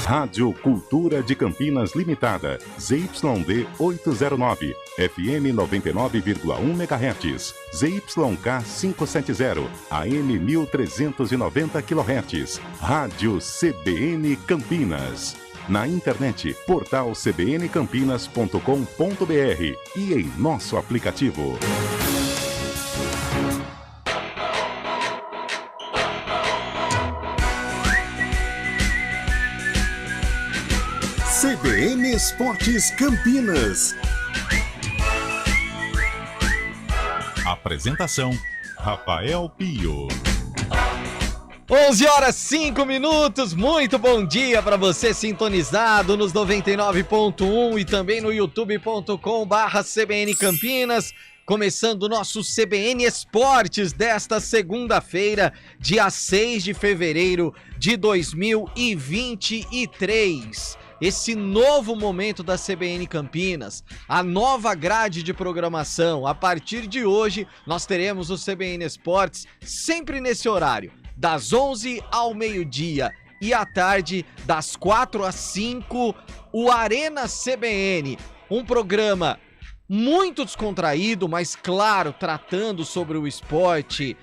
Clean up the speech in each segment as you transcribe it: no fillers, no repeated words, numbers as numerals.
Rádio Cultura de Campinas Limitada, ZYD 809, FM 99,1 MHz, ZYK 570, AM 1390 kHz, Rádio CBN Campinas. Na internet, portal cbncampinas.com.br e em nosso aplicativo. CBN Esportes Campinas. Apresentação: Rafael Pio. 11h05, muito bom dia para você sintonizado nos 99.1 e também no youtube.com/CBN Campinas. Começando o nosso CBN Esportes desta segunda-feira, dia 6 de fevereiro de 2023. Esse novo momento da CBN Campinas, a nova grade de programação. A partir de hoje, nós teremos o CBN Esportes sempre nesse horário, das 11 ao meio-dia e à tarde, das 4 às 5, o Arena CBN. Um programa muito descontraído, mas claro, tratando sobre o esporte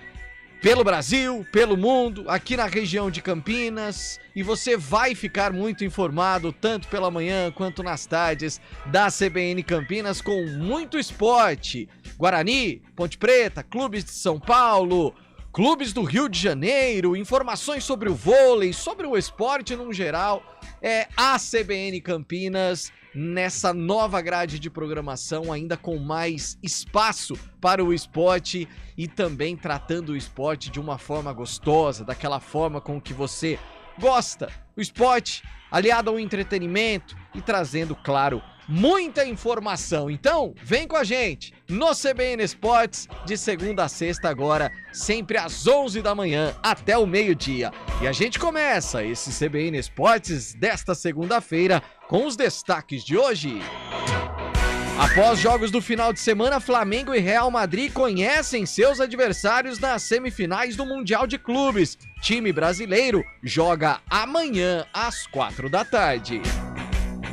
pelo Brasil, pelo mundo, aqui na região de Campinas, e você vai ficar muito informado, tanto pela manhã quanto nas tardes da CBN Campinas, com muito esporte. Guarani, Ponte Preta, clubes de São Paulo, clubes do Rio de Janeiro, informações sobre o vôlei, sobre o esporte no geral. É a CBN Campinas nessa nova grade de programação, ainda com mais espaço para o esporte e também tratando o esporte de uma forma gostosa, daquela forma com que você gosta. O esporte aliado ao entretenimento e trazendo, claro, muita informação. Então, vem com a gente no CBN Esportes de segunda a sexta agora, sempre às 11 da manhã até o meio-dia. E a gente começa esse CBN Esportes desta segunda-feira com os destaques de hoje. Após jogos do final de semana, Flamengo e Real Madrid conhecem seus adversários nas semifinais do Mundial de Clubes. Time brasileiro joga amanhã às 4 da tarde.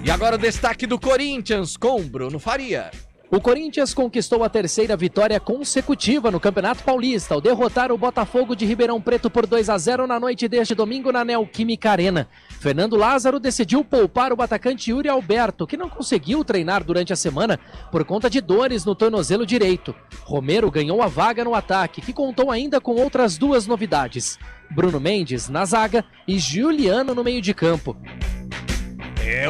E agora o destaque do Corinthians com Bruno Faria. O Corinthians conquistou a terceira vitória consecutiva no Campeonato Paulista ao derrotar o Botafogo de Ribeirão Preto por 2-0 na noite deste domingo na Neoquímica Arena. Fernando Lázaro decidiu poupar o atacante Yuri Alberto, que não conseguiu treinar durante a semana por conta de dores no tornozelo direito. Romero ganhou a vaga no ataque, que contou ainda com outras duas novidades: Bruno Mendes na zaga e Juliano no meio de campo.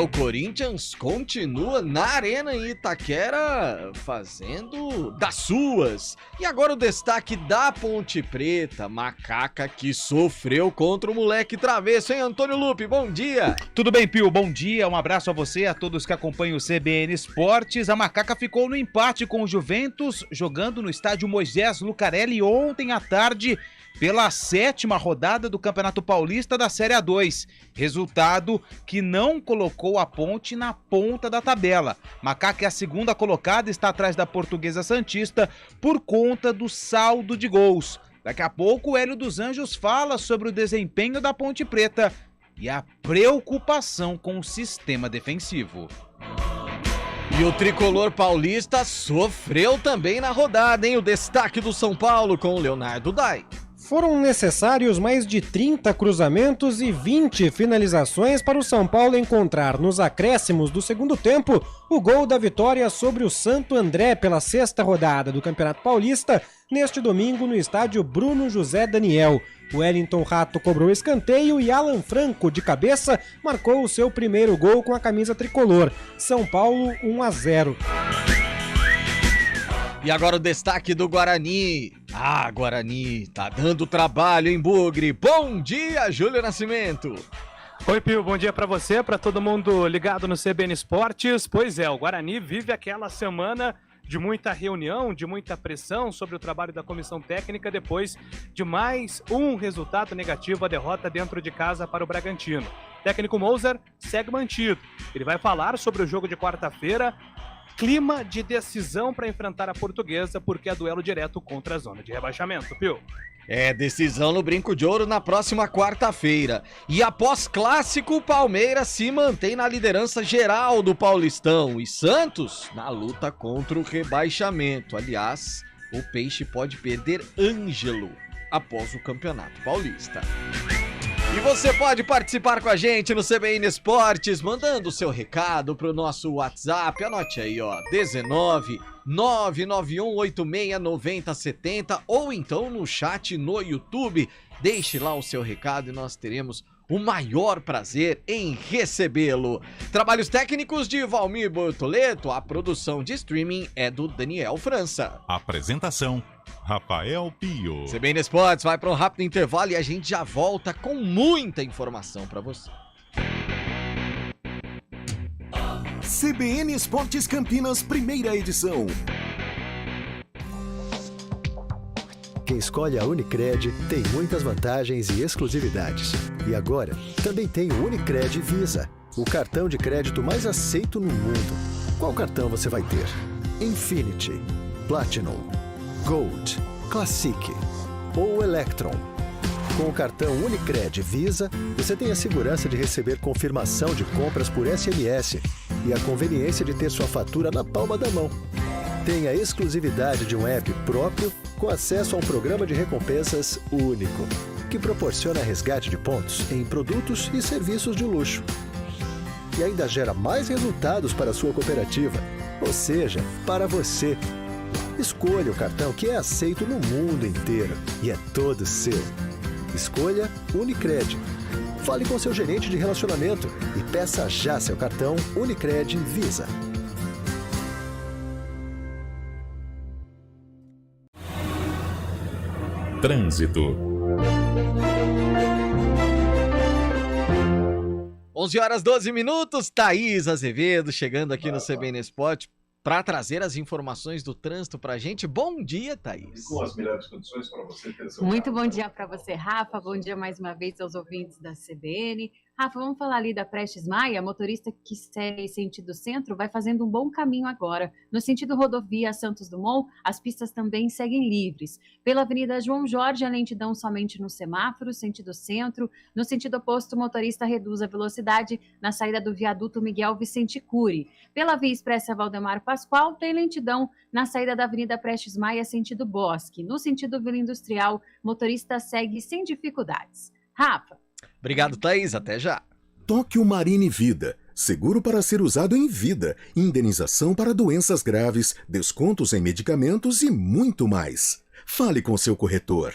O Corinthians continua na Arena em Itaquera fazendo das suas. E agora o destaque da Ponte Preta, Macaca que sofreu contra o moleque travesso, hein, Antônio Lupe? Bom dia! Tudo bem, Pio? Bom dia, um abraço a você, a todos que acompanham o CBN Esportes. A Macaca ficou no empate com o Juventus, jogando no estádio Moisés Lucarelli ontem à tarde, pela 7ª rodada do Campeonato Paulista da Série A2. Resultado que não colocou a Ponte na ponta da tabela. Macaca é a segunda colocada, está atrás da Portuguesa Santista por conta do saldo de gols. Daqui a pouco o Hélio dos Anjos fala sobre o desempenho da Ponte Preta e a preocupação com o sistema defensivo. E o tricolor paulista sofreu também na rodada, hein? O destaque do São Paulo com o Leonardo Dai. Foram necessários mais de 30 cruzamentos e 20 finalizações para o São Paulo encontrar nos acréscimos do segundo tempo o gol da vitória sobre o Santo André pela 6ª rodada do Campeonato Paulista neste domingo no estádio Bruno José Daniel. O Wellington Rato cobrou escanteio e Alan Franco, de cabeça, marcou o seu primeiro gol com a camisa tricolor. São Paulo 1-0. E agora o destaque do Guarani. Guarani, tá dando trabalho, hein, Bugre? Bom dia, Júlio Nascimento. Oi, Pio, bom dia pra você, pra todo mundo ligado no CBN Esportes. Pois é, o Guarani vive aquela semana de muita reunião, de muita pressão sobre o trabalho da comissão técnica depois de mais um resultado negativo, a derrota dentro de casa para o Bragantino. O técnico Moser segue mantido. Ele vai falar sobre o jogo de quarta-feira clima de decisão para enfrentar a Portuguesa, porque é duelo direto contra a zona de rebaixamento, Pio. É, decisão no Brinco de Ouro na próxima quarta-feira. E após clássico, o Palmeiras se mantém na liderança geral do Paulistão. E Santos na luta contra o rebaixamento. Aliás, o Peixe pode perder Ângelo após o Campeonato Paulista. E você pode participar com a gente no CBN Esportes, mandando o seu recado pro nosso WhatsApp. Anote aí, ó, 19 991869070 ou então no chat no YouTube. Deixe lá o seu recado e nós teremos o maior prazer em recebê-lo. Trabalhos técnicos de Valmir Bortoleto, a produção de streaming é do Daniel França. Apresentação: Rafael Pio. CBN Esportes vai para um rápido intervalo e a gente já volta com muita informação para você. CBN Esportes Campinas, primeira edição. Quem escolhe a Unicred tem muitas vantagens e exclusividades. E agora, também tem o Unicred Visa, o cartão de crédito mais aceito no mundo. Qual cartão você vai ter? Infinity, Platinum, Gold, Classic ou Electron. Com o cartão Unicred Visa, você tem a segurança de receber confirmação de compras por SMS e a conveniência de ter sua fatura na palma da mão. Tem a exclusividade de um app próprio com acesso a um programa de recompensas único, que proporciona resgate de pontos em produtos e serviços de luxo. E ainda gera mais resultados para a sua cooperativa, ou seja, para você. Escolha o cartão que é aceito no mundo inteiro e é todo seu. Escolha Unicred. Fale com seu gerente de relacionamento e peça já seu cartão Unicred Visa. Trânsito. 11h12, Thaís Azevedo chegando aqui no CBN Esporte para trazer as informações do trânsito pra gente. Bom dia, Thaís. Com as melhores condições para você ter seu Muito carro. bom dia para você, Rafa. Bom dia mais uma vez aos ouvintes da CBN. Rafa, vamos falar ali da Prestes Maia. Motorista que segue sentido centro vai fazendo um bom caminho agora. No sentido rodovia Santos Dumont, as pistas também seguem livres. Pela Avenida João Jorge, a lentidão somente no semáforo, sentido centro. No sentido oposto, o motorista reduz a velocidade na saída do viaduto Miguel Vicente Cury. Pela Via Expressa Valdemar Pascoal, tem lentidão na saída da Avenida Prestes Maia, sentido Bosque. No sentido Vila Industrial, motorista segue sem dificuldades. Rafa. Obrigado, Thaís. Até já. Tóquio Marine Vida. Seguro para ser usado em vida. Indenização para doenças graves, descontos em medicamentos e muito mais. Fale com seu corretor.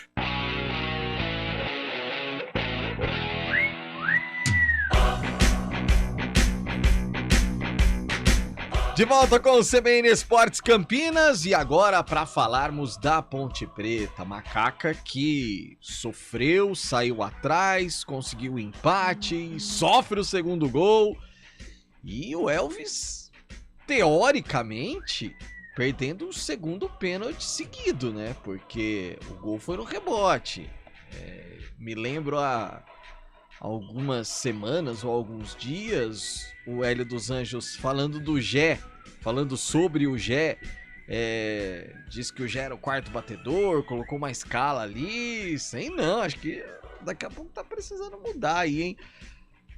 De volta com o CBN Esportes Campinas e agora para falarmos da Ponte Preta, Macaca que sofreu, saiu atrás, conseguiu o empate, sofre o segundo gol e o Elvis, teoricamente, perdendo o segundo pênalti seguido, né? Porque o gol foi no rebote. Me lembro há algumas semanas ou alguns dias, o Hélio dos Anjos falando do Gé, falando sobre o Gé, disse que o Gé era o quarto batedor, colocou uma escala ali, sei não, acho que daqui a pouco tá precisando mudar aí, hein?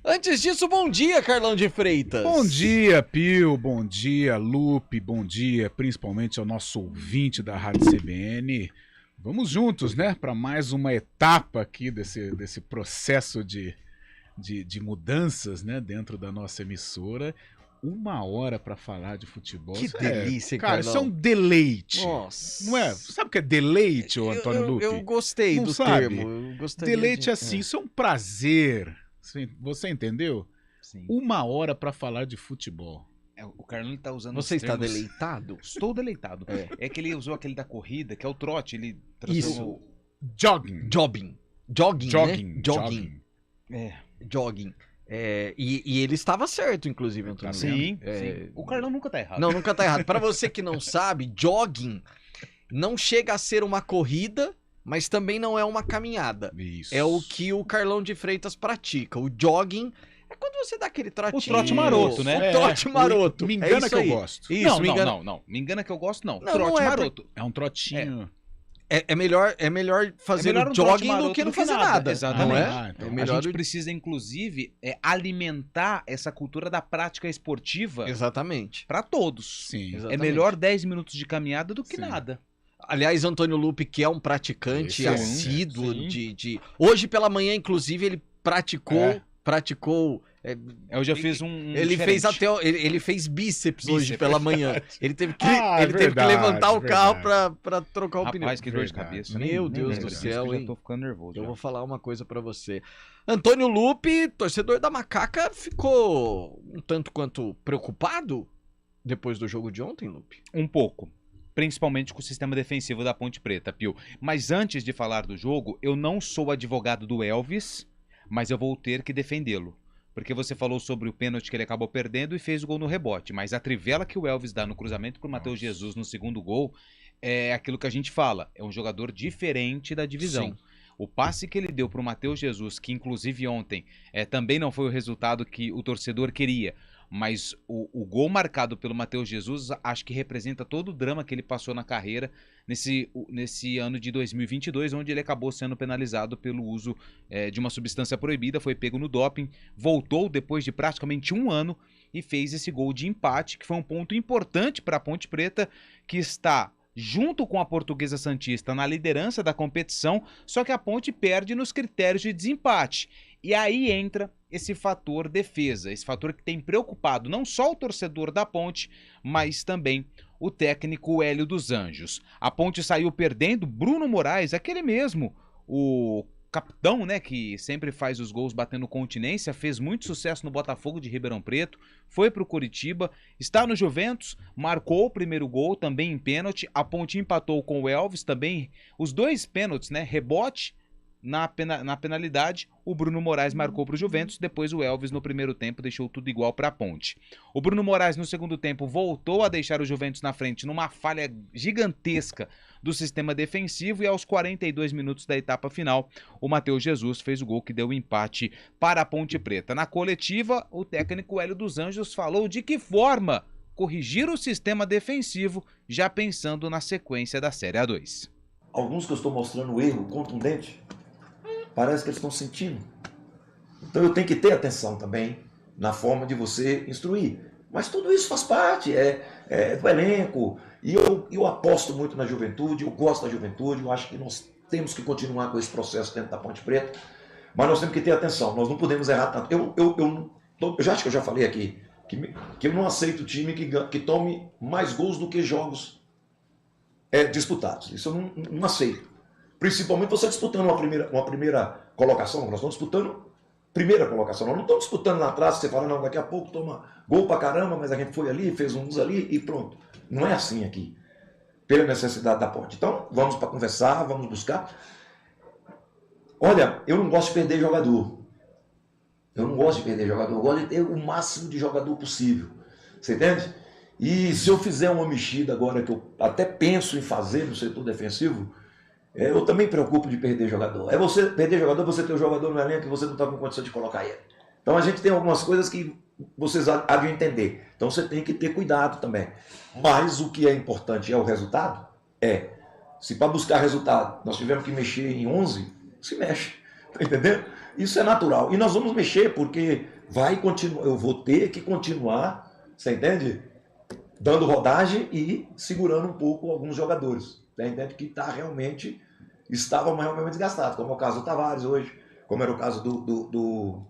Antes disso, bom dia, Carlão de Freitas. Bom dia, Pio, bom dia, Lupe, bom dia, principalmente ao nosso ouvinte da Rádio CBN. Vamos juntos, né, para mais uma etapa aqui desse processo de mudanças, né, dentro da nossa emissora. 1 hora para falar de futebol. Que delícia, cara. Carlão. Isso é um deleite. Nossa. Não é? Sabe o que é deleite, ô Antônio Lupe? Eu gostei Não do sabe? termo. Eu gostaria Deleite assim, isso é um prazer. Você entendeu? Sim. 1 hora para falar de futebol. O Carlão tá usando Você os está termos... deleitado? Estou deleitado. É que ele usou aquele da corrida, que é o trote. Ele Isso. Jogging. Jogging, né? Jogging. Jogging. E ele estava certo, inclusive, Antônio. Sim. O Carlão nunca tá errado. Não, nunca tá errado. Para você que não sabe, jogging não chega a ser uma corrida, mas também não é uma caminhada. Isso. É o que o Carlão de Freitas pratica. O jogging é quando você dá aquele trotinho. O trote maroto, né? O trote maroto. Me engana isso que eu aí. gosto. Isso, Não, me engana. não. Me engana que eu gosto, não. Não, Trote não é maroto. É um trotinho. É melhor fazer melhor o um trote jogging do maroto que não fazer nada. Exatamente. Não é? Ah, então É A melhor gente precisa, inclusive, alimentar essa cultura da prática esportiva Exatamente. para todos. Sim. Exatamente. É melhor 10 minutos de caminhada do que Sim. nada. Aliás, Antônio Lupe, que é um praticante Sim, assíduo sim. de... Hoje pela manhã, inclusive, ele praticou... Eu já fiz Ele fez diferente. até ele fez bíceps hoje Bíceps. pela manhã. Ele teve que, Ah, ele teve que verdade, levantar o carro verdade. pra trocar o pneu. Rapaz, que dor de Verdade. cabeça. Meu Nem Deus lembro do disso, céu, que eu hein? já tô ficando nervoso. Eu já. vou falar uma coisa pra você. Antônio Lupe, torcedor da Macaca, ficou um tanto quanto preocupado depois do jogo de ontem, Lupe? Um pouco. Principalmente com o sistema defensivo da Ponte Preta, Pio. Mas antes de falar do jogo, eu não sou advogado do Elvis, mas eu vou ter que defendê-lo. Porque você falou sobre o pênalti que ele acabou perdendo e fez o gol no rebote. Mas a trivela que o Elvis dá no cruzamento pro Matheus Jesus no segundo gol é aquilo que a gente fala. É um jogador diferente da divisão. Sim. O passe que ele deu pro Matheus Jesus, que inclusive ontem também não foi o resultado que o torcedor queria, mas o gol marcado pelo Matheus Jesus acho que representa todo o drama que ele passou na carreira nesse ano de 2022, onde ele acabou sendo penalizado pelo uso de uma substância proibida, foi pego no doping, voltou depois de praticamente um ano e fez esse gol de empate, que foi um ponto importante para a Ponte Preta, que está junto com a Portuguesa Santista na liderança da competição, só que a Ponte perde nos critérios de desempate. E aí entra esse fator defesa, esse fator que tem preocupado não só o torcedor da Ponte, mas também o técnico Hélio dos Anjos. A Ponte saiu perdendo, Bruno Moraes, aquele mesmo, o capitão, né, que sempre faz os gols batendo continência, fez muito sucesso no Botafogo de Ribeirão Preto, foi pro Curitiba, está no Juventus, marcou o primeiro gol também em pênalti, a Ponte empatou com o Elvis também, os dois pênaltis, né, rebote na penalidade, o Bruno Moraes marcou para o Juventus, depois o Elvis no primeiro tempo deixou tudo igual para a Ponte. O Bruno Moraes no segundo tempo voltou a deixar o Juventus na frente numa falha gigantesca do sistema defensivo e aos 42 minutos da etapa final, o Matheus Jesus fez o gol que deu o empate para a Ponte Preta. Na coletiva, o técnico Hélio dos Anjos falou de que forma corrigir o sistema defensivo, já pensando na sequência da Série A2. Alguns que eu estou mostrando erro contundente, parece que eles estão sentindo. Então eu tenho que ter atenção também na forma de você instruir. Mas tudo isso faz parte, do elenco. E eu aposto muito na juventude, eu gosto da juventude, eu acho que nós temos que continuar com esse processo dentro da Ponte Preta, mas nós temos que ter atenção, nós não podemos errar tanto. Eu já acho que eu já falei aqui, que eu não aceito time que tome mais gols do que jogos disputados. Isso eu não aceito. Principalmente você disputando uma primeira colocação, nós estamos disputando primeira colocação, nós não estamos disputando lá atrás, você fala, não, daqui a pouco toma gol pra caramba, mas a gente foi ali, fez uns ali e pronto. Não é assim aqui, pela necessidade da Ponte. Então, vamos para conversar, vamos buscar. Olha, eu não gosto de perder jogador. Eu gosto de ter o máximo de jogador possível. Você entende? E se eu fizer uma mexida agora, que eu até penso em fazer no setor defensivo, eu também me preocupo de perder jogador. Você perder jogador, você ter o jogador no elenco e você não está com condição de colocar ele. Então a gente tem algumas coisas que vocês há de entender. Então você tem que ter cuidado também. Mas o que é importante é o resultado. Se para buscar resultado nós tivermos que mexer em 11, se mexe. Tá entendendo? Isso é natural. E nós vamos mexer porque vai continuar. Eu vou ter que continuar, você entende? Dando rodagem e segurando um pouco alguns jogadores. Tá entendendo? Que estavam realmente desgastados, como é o caso do Tavares hoje, como era o caso do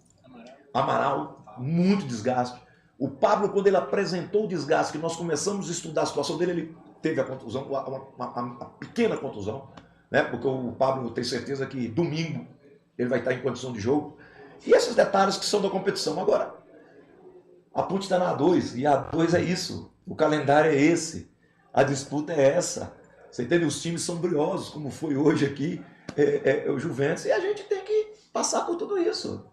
Amaral, muito desgaste. O Pablo, quando ele apresentou o desgaste, que nós começamos a estudar a situação dele, ele teve a contusão, uma pequena contusão, né? Porque o Pablo, eu tenho certeza que domingo ele vai estar em condição de jogo. E esses detalhes que são da competição. Agora, a Ponte está na A2, e a A2 é isso. O calendário é esse. A disputa é essa. Você entende? Os times são briosos, como foi hoje aqui, o Juventus, e a gente tem que passar por tudo isso.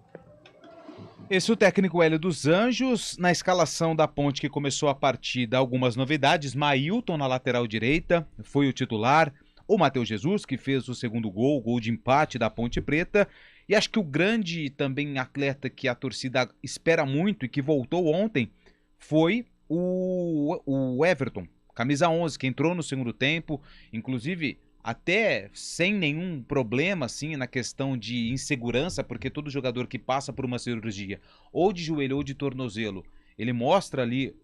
Esse é o técnico Hélio dos Anjos. Na escalação da Ponte que começou a partida, algumas novidades. Mailton na lateral direita, foi o titular. O Matheus Jesus, que fez o segundo gol, o gol de empate da Ponte Preta. E acho que o grande também atleta que a torcida espera muito e que voltou ontem foi o Everton, camisa 11, que entrou no segundo tempo, inclusive até sem nenhum problema assim na questão de insegurança, porque todo jogador que passa por uma cirurgia ou de joelho ou de tornozelo, ele mostra ali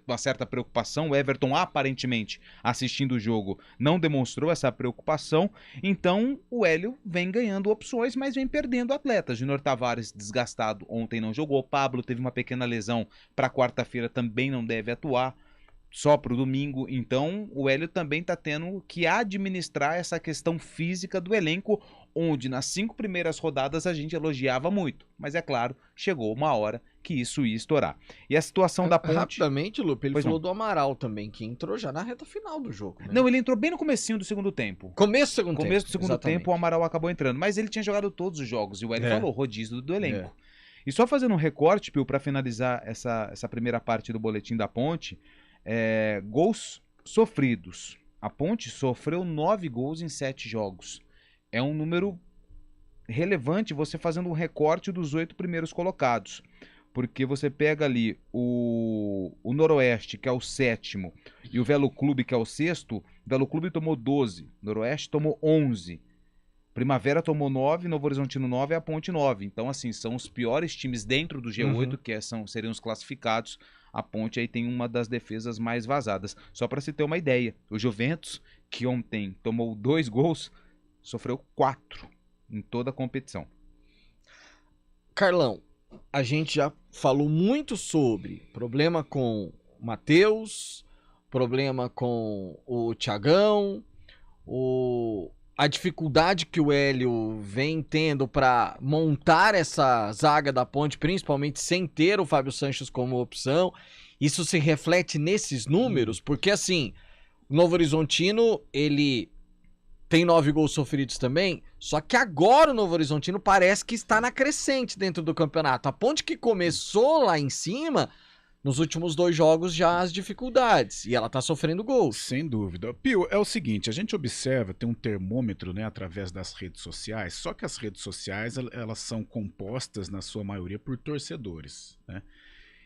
uma certa preocupação. O Everton, aparentemente, assistindo o jogo, não demonstrou essa preocupação. Então, o Hélio vem ganhando opções, mas vem perdendo atletas. Júnior Tavares, desgastado, ontem não jogou. O Pablo teve uma pequena lesão para quarta-feira, também não deve atuar. Só para o domingo. Então, o Hélio também está tendo que administrar essa questão física do elenco, onde nas 5 primeiras rodadas a gente elogiava muito. Mas é claro, chegou uma hora que isso ia estourar. E a situação da Ponte... Rapidamente, Lupe, ele Pois falou não. do Amaral também, que entrou já na reta final do jogo. Né? Não, ele entrou bem no comecinho do segundo tempo. Começo do segundo tempo. Começo do segundo exatamente. tempo, o Amaral acabou entrando. Mas ele tinha jogado todos os jogos. E o Hélio falou, rodízio do elenco. É. E só fazendo um recorte, Pio, para finalizar essa primeira parte do boletim da Ponte, gols sofridos. A Ponte sofreu 9 gols em 7 jogos. É um número relevante você fazendo um recorte dos 8 primeiros colocados. Porque você pega ali o Noroeste, que é o 7º, e o Velo Clube, que é o 6º. O Velo Clube tomou 12, Noroeste tomou 11. Primavera tomou 9, Novo Horizontino 9 e a Ponte 9. Então, assim, são os piores times dentro do G8, que seriam os classificados. A Ponte aí tem uma das defesas mais vazadas. Só para se ter uma ideia, o Juventus, que ontem tomou 2 gols, sofreu 4 em toda a competição. Carlão, a gente já falou muito sobre problema com o Matheus, problema com o Thiagão, a dificuldade que o Hélio vem tendo para montar essa zaga da Ponte, principalmente sem ter o Fábio Sanches como opção. Isso se reflete nesses números, porque assim, o Novo Horizontino, ele tem 9 gols sofridos também, só que agora o Novo Horizontino parece que está na crescente dentro do campeonato. A Ponte que começou lá em cima, nos últimos 2 jogos já as dificuldades, e ela tá sofrendo gols. Sem dúvida. Pio, é o seguinte, a gente observa, tem um termômetro, né, através das redes sociais, só que as redes sociais, elas são compostas, na sua maioria, por torcedores, né?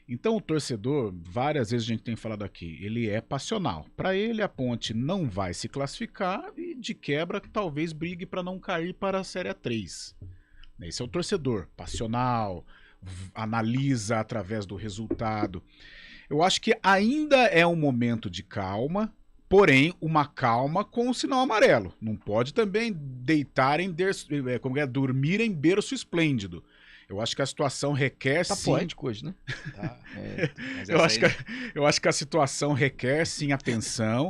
Então o torcedor, várias vezes a gente tem falado aqui, ele é passional. Para ele a Ponte não vai se classificar e de quebra talvez brigue para não cair para a Série A3. Esse é o torcedor, passional, analisa através do resultado. Eu acho que ainda é um momento de calma, porém uma calma com o sinal amarelo. Não pode também dormir em berço esplêndido. Eu acho que a situação requer Tá sim... poético hoje, né? Tá, eu acho que a situação requer sim atenção,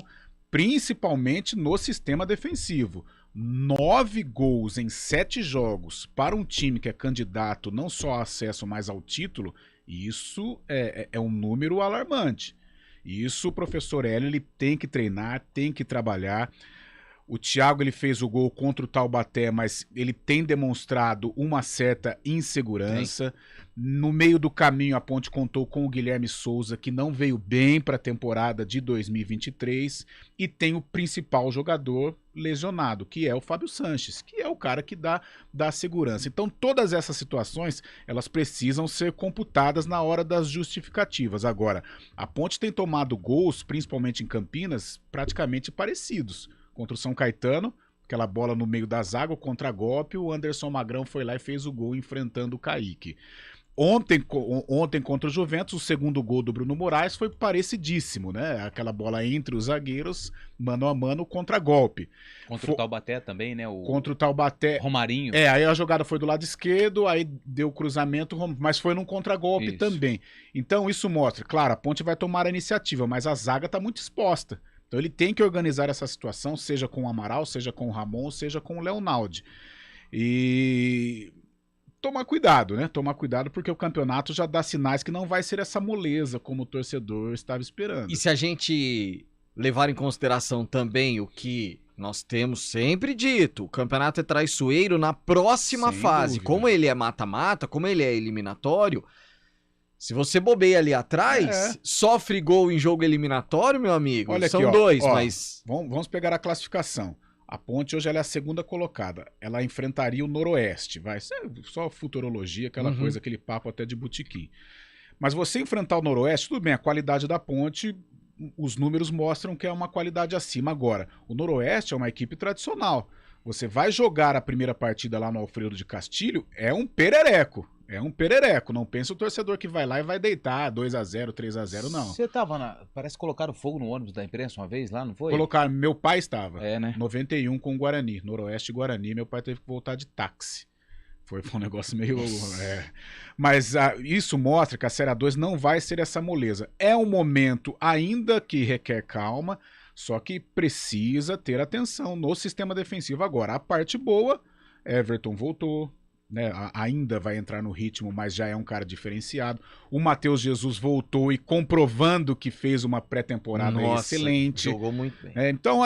principalmente no sistema defensivo. 9 gols em 7 jogos para um time que é candidato não só a acesso, mas ao título, isso é um número alarmante. Isso o professor Hélio ele tem que treinar, tem que trabalhar. O Thiago ele fez o gol contra o Taubaté, mas ele tem demonstrado uma certa insegurança. No meio do caminho, a Ponte contou com o Guilherme Souza, que não veio bem para a temporada de 2023. E tem o principal jogador lesionado, que é o Fábio Sanches, que é o cara que dá segurança. Então, todas essas situações, elas precisam ser computadas na hora das justificativas. Agora, a Ponte tem tomado gols, principalmente em Campinas, praticamente parecidos. Contra o São Caetano, aquela bola no meio da zaga, o contragolpe, o Anderson Magrão foi lá e fez o gol enfrentando o Kaique. Ontem contra o Juventus, o segundo gol do Bruno Moraes foi parecidíssimo, né? Aquela bola entre os zagueiros, mano a mano, contragolpe. Contra o Taubaté também, né? Contra o Taubaté. Romarinho. Aí a jogada foi do lado esquerdo, aí deu cruzamento, mas foi num contragolpe também. Então isso mostra, claro, a Ponte vai tomar a iniciativa, mas a zaga tá muito exposta. Então ele tem que organizar essa situação, seja com o Amaral, seja com o Ramon, seja com o Leonaldi. E tomar cuidado, né? Tomar cuidado porque o campeonato já dá sinais que não vai ser essa moleza como o torcedor estava esperando. E se a gente levar em consideração também o que nós temos sempre dito, o campeonato é traiçoeiro na próxima fase. dúvida. Como ele é mata-mata, como ele é eliminatório, se você bobeia ali atrás, sofre gol em jogo eliminatório, meu amigo. Olha São aqui, ó, 2, ó, mas... Vamos pegar a classificação. A Ponte hoje ela é a segunda colocada. Ela enfrentaria o Noroeste. Isso é só futurologia, aquela coisa, aquele papo até de botequim. Mas você enfrentar o Noroeste, tudo bem, a qualidade da Ponte, os números mostram que é uma qualidade acima. Agora, o Noroeste é uma equipe tradicional. Você vai jogar a primeira partida lá no Alfredo de Castilho, é um perereco. É um perereco. Não pensa o torcedor que vai lá e vai deitar 2-0, 3-0, não. Você tava Parece que colocaram fogo no ônibus da imprensa uma vez lá, não foi? Colocaram. Meu pai estava. Né? 91 com o Guarani. Noroeste e Guarani. Meu pai teve que voltar de táxi. Foi um negócio meio... Mas isso mostra que a Série A2 não vai ser essa moleza. É um momento ainda que requer calma, só que precisa ter atenção no sistema defensivo. Agora, a parte boa, Everton voltou, né? Ainda vai entrar no ritmo, mas já é um cara diferenciado. O Matheus Jesus voltou e comprovando que fez uma pré-temporada excelente. Jogou muito bem. Então,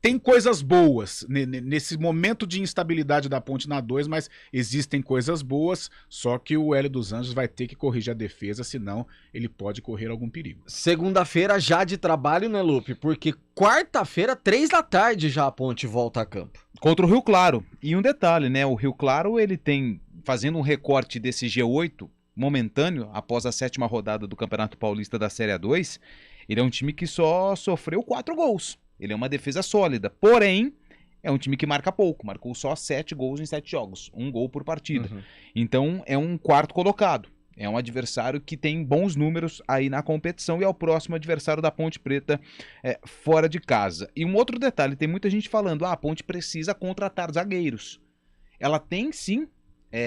tem coisas boas nesse momento de instabilidade da Ponte na 2, mas existem coisas boas, só que o Hélio dos Anjos vai ter que corrigir a defesa, senão ele pode correr algum perigo. Segunda-feira já de trabalho, né, Lupe? Porque quarta-feira, 3 da tarde, já a Ponte volta a campo. Contra o Rio Claro. E um detalhe, né? O Rio Claro, ele tem, fazendo um recorte desse G8 momentâneo, após a 7ª rodada do Campeonato Paulista da Série A2, ele é um time que só sofreu 4 gols. Ele é uma defesa sólida, porém, é um time que marca pouco. Marcou só 7 gols em 7 jogos, 1 gol por partida. Então, é um quarto colocado. É um adversário que tem bons números aí na competição e é o próximo adversário da Ponte Preta fora de casa. E um outro detalhe, tem muita gente falando, a Ponte precisa contratar zagueiros. Ela tem, sim,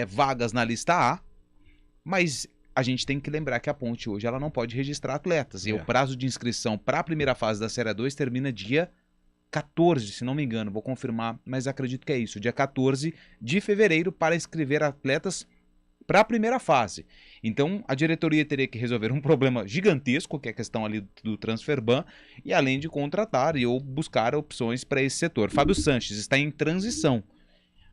vagas na lista A, mas a gente tem que lembrar que a Ponte hoje ela não pode registrar atletas. E o prazo de inscrição para a primeira fase da Série A2 termina dia 14, se não me engano. Vou confirmar, mas acredito que é isso. Dia 14 de fevereiro para inscrever atletas para a primeira fase. Então, a diretoria teria que resolver um problema gigantesco, que é a questão ali do transfer ban, e além de contratar ou buscar opções para esse setor. Fábio Sanches está em transição.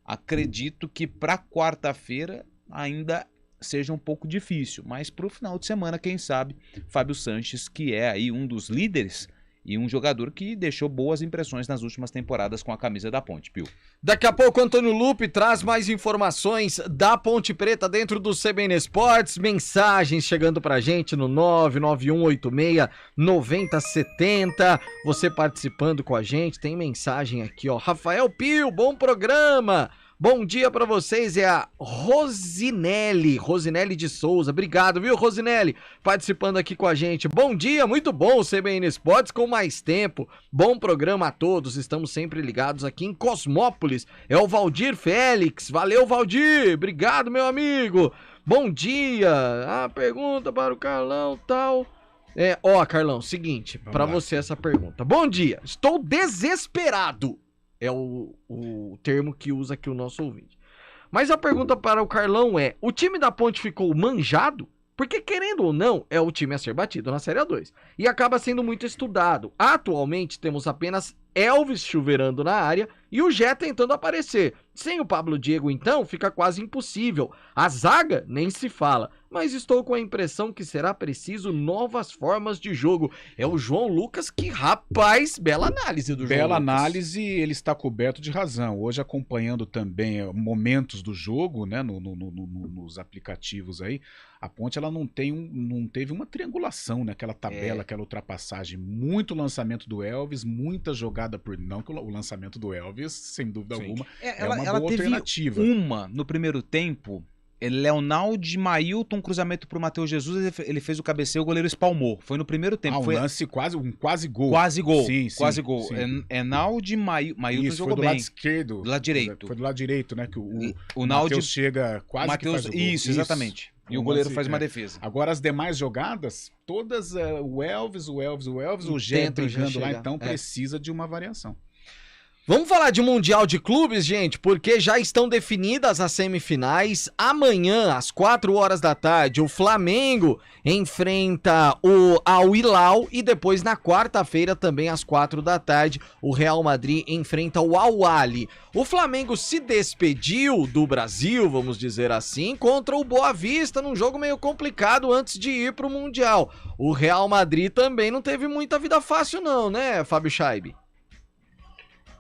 Acredito que para quarta-feira ainda seja um pouco difícil, mas para o final de semana, quem sabe, Fábio Sanches, que é aí um dos líderes e um jogador que deixou boas impressões nas últimas temporadas com a camisa da Ponte, Pio. Daqui a pouco, Antônio Lupe traz mais informações da Ponte Preta dentro do CBN Esportes, mensagens chegando pra gente no 99186-9070, você participando com a gente, tem mensagem aqui, ó, Rafael Pio, bom programa! Bom dia pra vocês, é a Rosinelli de Souza, obrigado, viu, Rosinelli, participando aqui com a gente. Bom dia, muito bom o CBN Esportes com mais tempo, bom programa a todos, estamos sempre ligados aqui em Cosmópolis, é o Valdir Félix, valeu Valdir, obrigado meu amigo, bom dia, a pergunta para o Carlão, tal... Carlão, seguinte, pra você essa pergunta, bom dia, estou desesperado. É o termo que usa aqui o nosso ouvinte. Mas a pergunta para o Carlão é, o time da Ponte ficou manjado? Porque, querendo ou não, é o time a ser batido na Série A2. E acaba sendo muito estudado. Atualmente, temos apenas Elvis chuveirando na área e o Jé tentando aparecer. Sem o Pablo Diego, então, fica quase impossível. A zaga nem se fala. Mas estou com a impressão que será preciso novas formas de jogo. É o João Lucas que, rapaz, bela análise do João Lucas. Bela análise, ele está coberto de razão. Hoje acompanhando também momentos do jogo, né, nos aplicativos aí, a Ponte ela não teve uma triangulação, né, aquela tabela, aquela ultrapassagem. Muito lançamento do Elvis, muita jogada por... Não que o lançamento do Elvis, sem dúvida alguma, ela boa teve alternativa. Uma no primeiro tempo... Leonaldo, Mailton, cruzamento pro Matheus Jesus, ele fez o cabeceio, o goleiro espalmou. Foi no primeiro tempo. Um lance quase gol. Quase gol. Sim, quase gol. Enaldi, Mailton jogou do bem. Lado esquerdo. Do lado direito. Foi do lado direito, né? Que o Matheus chega quase que faz o gol. Isso, exatamente. E o goleiro faz uma defesa. Agora as demais jogadas, todas o Elvis, o Gé brigando lá, então precisa de uma variação. Vamos falar de Mundial de Clubes, gente, porque já estão definidas as semifinais. Amanhã, às 4 horas da tarde, o Flamengo enfrenta o Al Hilal e depois na quarta-feira, também às 4 da tarde, o Real Madrid enfrenta o Al Ahly. O Flamengo se despediu do Brasil, vamos dizer assim, contra o Boa Vista, num jogo meio complicado antes de ir para o Mundial. O Real Madrid também não teve muita vida fácil não, né, Fábio Scheibe?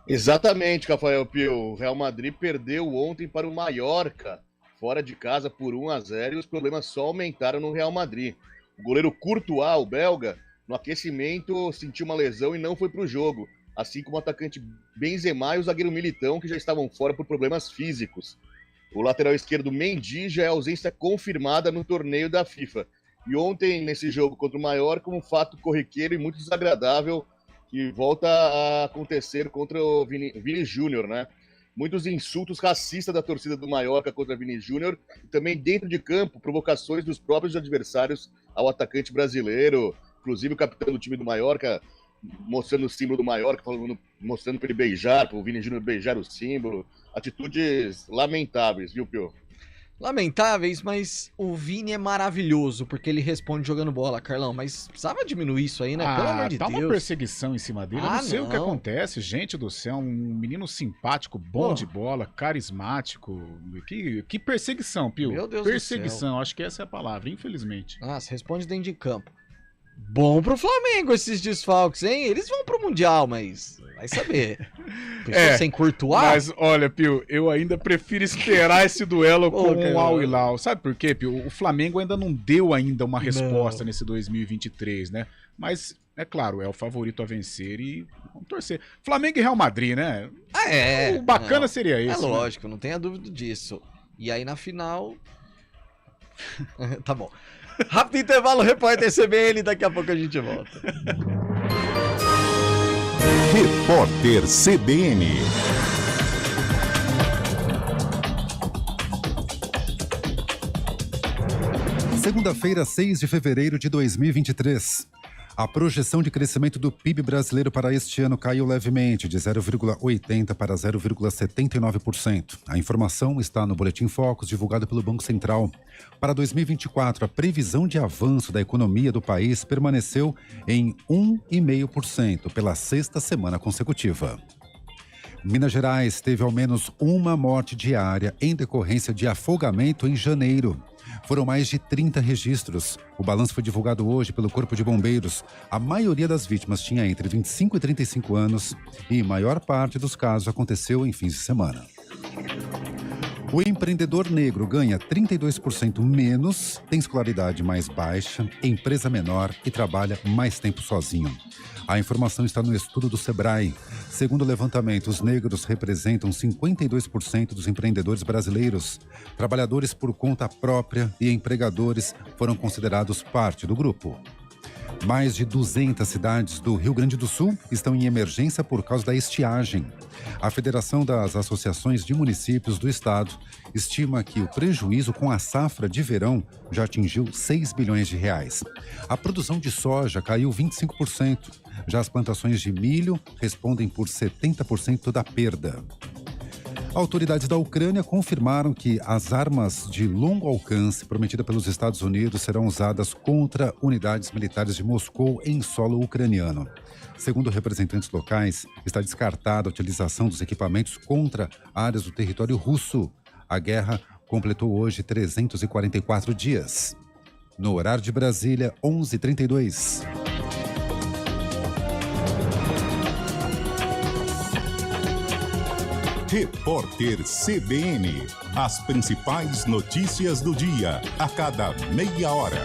Exatamente, Rafael Pio. O Real Madrid perdeu ontem para o Mallorca, fora de casa por 1-0, e os problemas só aumentaram no Real Madrid. O goleiro Courtois, o belga, no aquecimento sentiu uma lesão e não foi para o jogo, assim como o atacante Benzema e o zagueiro Militão, que já estavam fora por problemas físicos. O lateral esquerdo Mendy já é ausência confirmada no torneio da FIFA. E ontem, nesse jogo contra o Mallorca, um fato corriqueiro e muito desagradável que volta a acontecer contra o Vini Júnior, né? Muitos insultos racistas da torcida do Mallorca contra Vini Júnior e também dentro de campo, provocações dos próprios adversários ao atacante brasileiro, inclusive o capitão do time do Mallorca mostrando o símbolo do Mallorca, mostrando para ele beijar, para o Vini Júnior beijar o símbolo. Atitudes lamentáveis, viu, Pio? Lamentáveis, mas o Vini é maravilhoso, porque ele responde jogando bola, Carlão, mas precisava diminuir isso aí, né? Pelo amor de Deus. Tá uma perseguição em cima dele, eu não sei o que acontece, gente do céu, um menino simpático, bom de bola, carismático, que perseguição, Pio? Meu Deus perseguição, do céu. Acho que essa é a palavra, infelizmente. Nossa, responde dentro de campo. Bom pro Flamengo esses desfalques, hein? Eles vão pro Mundial, mas vai saber. Sem Courtois? Mas olha, Pio, eu ainda prefiro esperar esse duelo com o Al Hilal. Sabe por quê, Pio? O Flamengo ainda não deu ainda uma resposta nesse 2023, né? Mas, é claro, é o favorito a vencer e vamos torcer. Flamengo e Real Madrid, né? O bacana seria esse. É lógico, não tenha dúvida disso. E aí na final... Tá bom. Rápido intervalo, repórter CBN, daqui a pouco a gente volta. Repórter CBN. Segunda-feira, 6 de fevereiro de 2023. A projeção de crescimento do PIB brasileiro para este ano caiu levemente, de 0,80% para 0,79%. A informação está no Boletim Focus, divulgado pelo Banco Central. Para 2024, a previsão de avanço da economia do país permaneceu em 1,5% pela sexta semana consecutiva. Minas Gerais teve ao menos uma morte diária em decorrência de afogamento em janeiro. Foram mais de 30 registros. O balanço foi divulgado hoje pelo Corpo de Bombeiros. A maioria das vítimas tinha entre 25 e 35 anos e a maior parte dos casos aconteceu em fins de semana. O empreendedor negro ganha 32% menos, tem escolaridade mais baixa, empresa menor e trabalha mais tempo sozinho. A informação está no estudo do Sebrae. Segundo o levantamento, os negros representam 52% dos empreendedores brasileiros. Trabalhadores por conta própria e empregadores foram considerados parte do grupo. Mais de 200 cidades do Rio Grande do Sul estão em emergência por causa da estiagem. A Federação das Associações de Municípios do Estado estima que o prejuízo com a safra de verão já atingiu 6 bilhões de reais. A produção de soja caiu 25%. Já as plantações de milho respondem por 70% da perda. Autoridades da Ucrânia confirmaram que as armas de longo alcance prometidas pelos Estados Unidos serão usadas contra unidades militares de Moscou em solo ucraniano. Segundo representantes locais, está descartada a utilização dos equipamentos contra áreas do território russo. A guerra completou hoje 344 dias. No horário de Brasília, 11h32. Repórter CBN. As principais notícias do dia, a cada meia hora.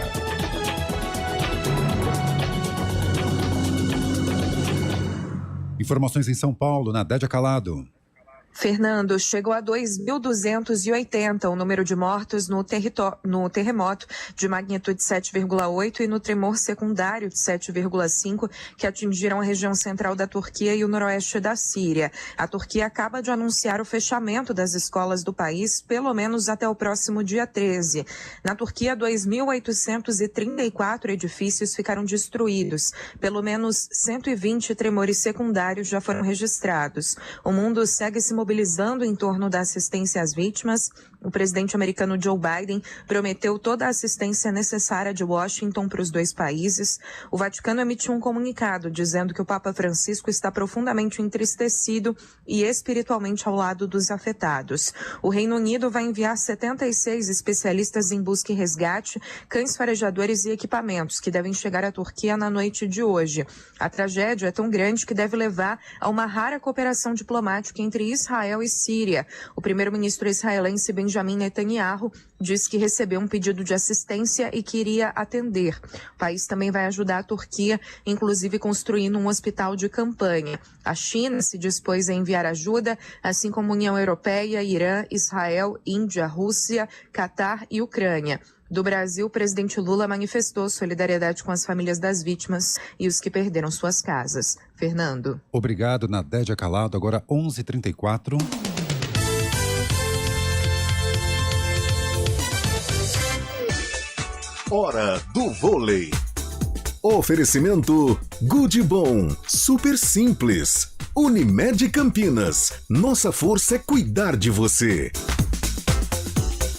Informações em São Paulo, na Dédia Calado. Fernando, chegou a 2.280 o número de mortos no terremoto de magnitude 7,8 e no tremor secundário de 7,5 que atingiram a região central da Turquia e o noroeste da Síria. A Turquia acaba de anunciar o fechamento das escolas do país, pelo menos até o próximo dia 13. Na Turquia, 2.834 edifícios ficaram destruídos. Pelo menos 120 tremores secundários já foram registrados. O mundo segue se mobilizando em torno da assistência às vítimas. O presidente americano Joe Biden prometeu toda a assistência necessária de Washington para os dois países. O Vaticano emitiu um comunicado dizendo que o Papa Francisco está profundamente entristecido e espiritualmente ao lado dos afetados. O Reino Unido vai enviar 76 especialistas em busca e resgate, cães farejadores e equipamentos que devem chegar à Turquia na noite de hoje. A tragédia é tão grande que deve levar a uma rara cooperação diplomática entre Israel e Síria. O primeiro-ministro israelense Benjamin Netanyahu diz que recebeu um pedido de assistência e que iria atender. O país também vai ajudar a Turquia, inclusive construindo um hospital de campanha. A China se dispôs a enviar ajuda, assim como a União Europeia, Irã, Israel, Índia, Rússia, Catar e Ucrânia. Do Brasil, o presidente Lula manifestou solidariedade com as famílias das vítimas e os que perderam suas casas. Fernando. Obrigado, Nadédia Calado. Agora 11h34. Hora do vôlei. Oferecimento Good Bom, super simples. Unimed Campinas, nossa força é cuidar de você.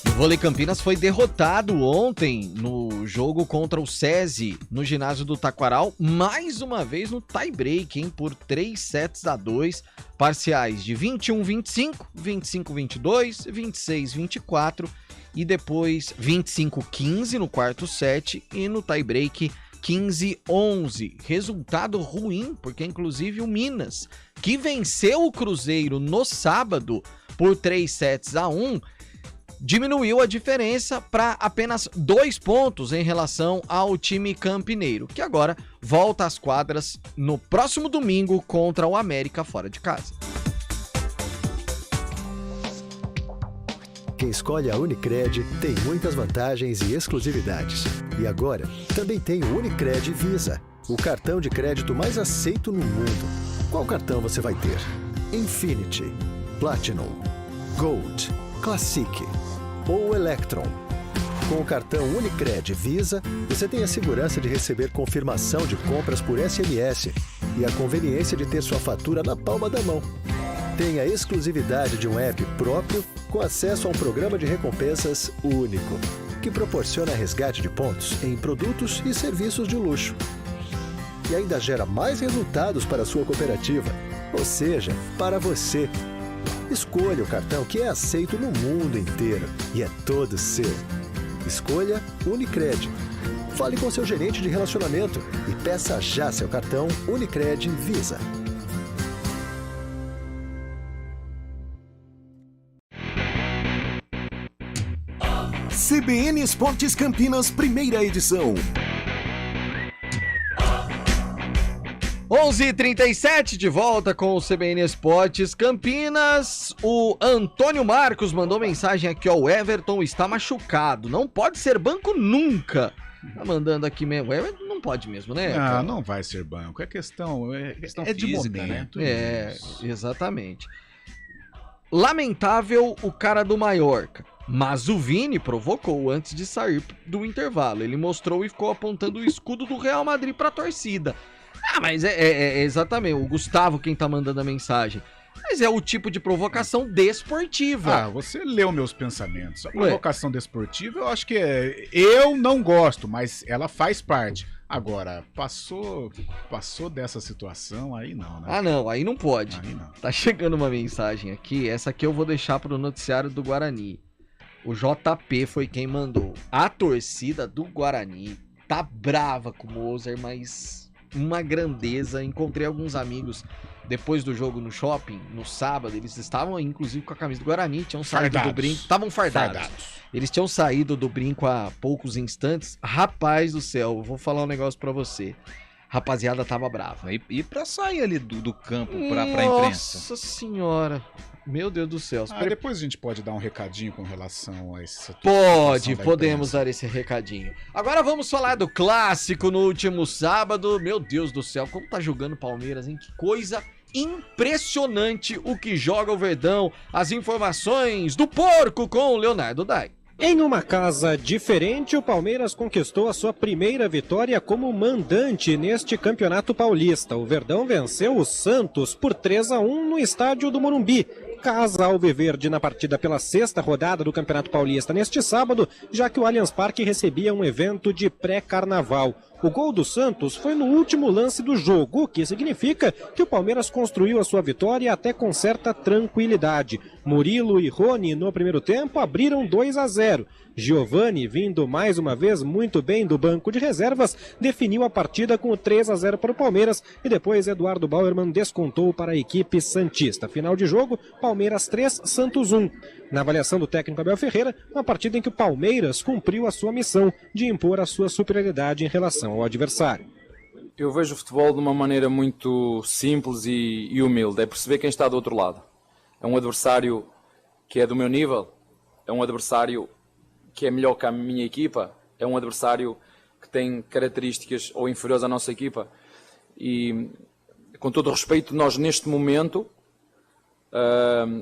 O Vôlei Campinas foi derrotado ontem no jogo contra o SESI, no ginásio do Taquaral, mais uma vez no tie-break, hein, por 3-2, parciais de 21-25, 25-22, 26-24 e depois 25-15 no quarto set e no tie-break 15-11. Resultado ruim, porque inclusive o Minas, que venceu o Cruzeiro no sábado por 3-1, diminuiu a diferença para apenas 2 pontos em relação ao time campineiro, que agora volta às quadras no próximo domingo contra o América fora de casa. Quem escolhe a Unicred tem muitas vantagens e exclusividades. E agora, também tem o Unicred Visa, o cartão de crédito mais aceito no mundo. Qual cartão você vai ter? Infinity, Platinum, Gold, Classic ou Electron. Com o cartão Unicred Visa, você tem a segurança de receber confirmação de compras por SMS e a conveniência de ter sua fatura na palma da mão. Tem a exclusividade de um app próprio com acesso a um programa de recompensas único, que proporciona resgate de pontos em produtos e serviços de luxo. E ainda gera mais resultados para a sua cooperativa, ou seja, para você. Escolha o cartão que é aceito no mundo inteiro e é todo seu. Escolha Unicred. Fale com seu gerente de relacionamento e peça já seu cartão Unicred Visa. CBN Esportes Campinas, primeira edição. 11h37, de volta com o CBN Esportes Campinas. O Antônio Marcos mandou mensagem aqui, ó. O Everton está machucado, não pode ser banco nunca. Tá mandando aqui mesmo. O Everton não pode mesmo, né? Não, não vai ser banco. É questão física, de momento. Né? Exatamente. Lamentável o cara do Mallorca, mas o Vini provocou antes de sair do intervalo. Ele mostrou e ficou apontando o escudo do Real Madrid para a torcida. Ah, mas é exatamente o Gustavo quem tá mandando a mensagem. Mas é o tipo de provocação desportiva. Ah, você leu meus pensamentos. A provocação desportiva, eu acho que eu não gosto, mas ela faz parte. Agora, passou dessa situação, aí não, né? Ah, não, aí não pode. Aí não. Tá chegando uma mensagem aqui, essa aqui eu vou deixar pro noticiário do Guarani. O JP foi quem mandou. A torcida do Guarani tá brava com o Moser, mas uma grandeza. Encontrei alguns amigos depois do jogo no shopping, no sábado. Eles estavam inclusive com a camisa do Guarani, tinham saído do brinco. Estavam fardados. Eles tinham saído do brinco há poucos instantes. Rapaz do céu, eu vou falar um negócio pra você. Rapaziada tava brava. E pra sair ali do campo pra imprensa? Nossa senhora. Meu Deus do céu. Depois a gente pode dar um recadinho com relação a esse... Podemos dar esse recadinho. Agora vamos falar do clássico no último sábado. Meu Deus do céu, como tá jogando o Palmeiras, hein? Que coisa impressionante o que joga o Verdão. As informações do Porco com o Leonardo Dai. Em uma casa diferente, o Palmeiras conquistou a sua primeira vitória como mandante neste Campeonato Paulista. O Verdão venceu o Santos por 3-1 no estádio do Morumbi, Casa Alviverde na partida pela 6ª rodada do Campeonato Paulista neste sábado, já que o Allianz Parque recebia um evento de pré-carnaval. O gol do Santos foi no último lance do jogo, o que significa que o Palmeiras construiu a sua vitória até com certa tranquilidade. Murilo e Rony, no primeiro tempo, abriram 2-0. Giovani, vindo mais uma vez muito bem do banco de reservas, definiu a partida com o 3-0 para o Palmeiras e depois Eduardo Bauerman descontou para a equipe santista. Final de jogo, Palmeiras 3, Santos 1. Na avaliação do técnico Abel Ferreira, uma partida em que o Palmeiras cumpriu a sua missão de impor a sua superioridade em relação ao adversário. Eu vejo o futebol de uma maneira muito simples e humilde, é perceber quem está do outro lado. É um adversário que é do meu nível, é um adversário que é melhor que a minha equipa, é um adversário que tem características ou inferiores à nossa equipa. E, com todo o respeito, nós neste momento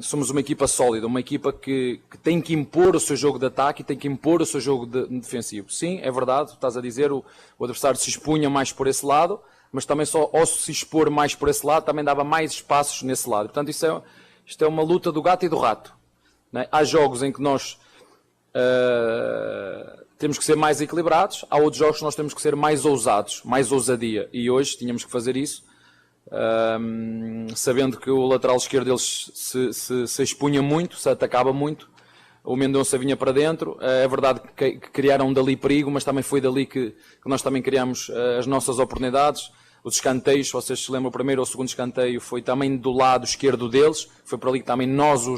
somos uma equipa sólida, uma equipa que tem que impor o seu jogo de ataque e tem que impor o seu jogo defensivo. Sim, é verdade, estás a dizer, o adversário se expunha mais por esse lado, mas também só ao se expor mais por esse lado, também dava mais espaços nesse lado. Portanto, isto é uma luta do gato e do rato. Né? Há jogos em que nós temos que ser mais equilibrados, há outros jogos que nós temos que ser mais ousados, mais ousadia, e hoje tínhamos que fazer isso, sabendo que o lateral esquerdo deles se expunha muito, se atacava muito, o Mendonça vinha para dentro, é verdade que criaram dali perigo, mas também foi dali que nós também criamos as nossas oportunidades. Os escanteios, se vocês se lembram, o primeiro ou o segundo escanteio foi também do lado esquerdo deles, foi por ali que também nós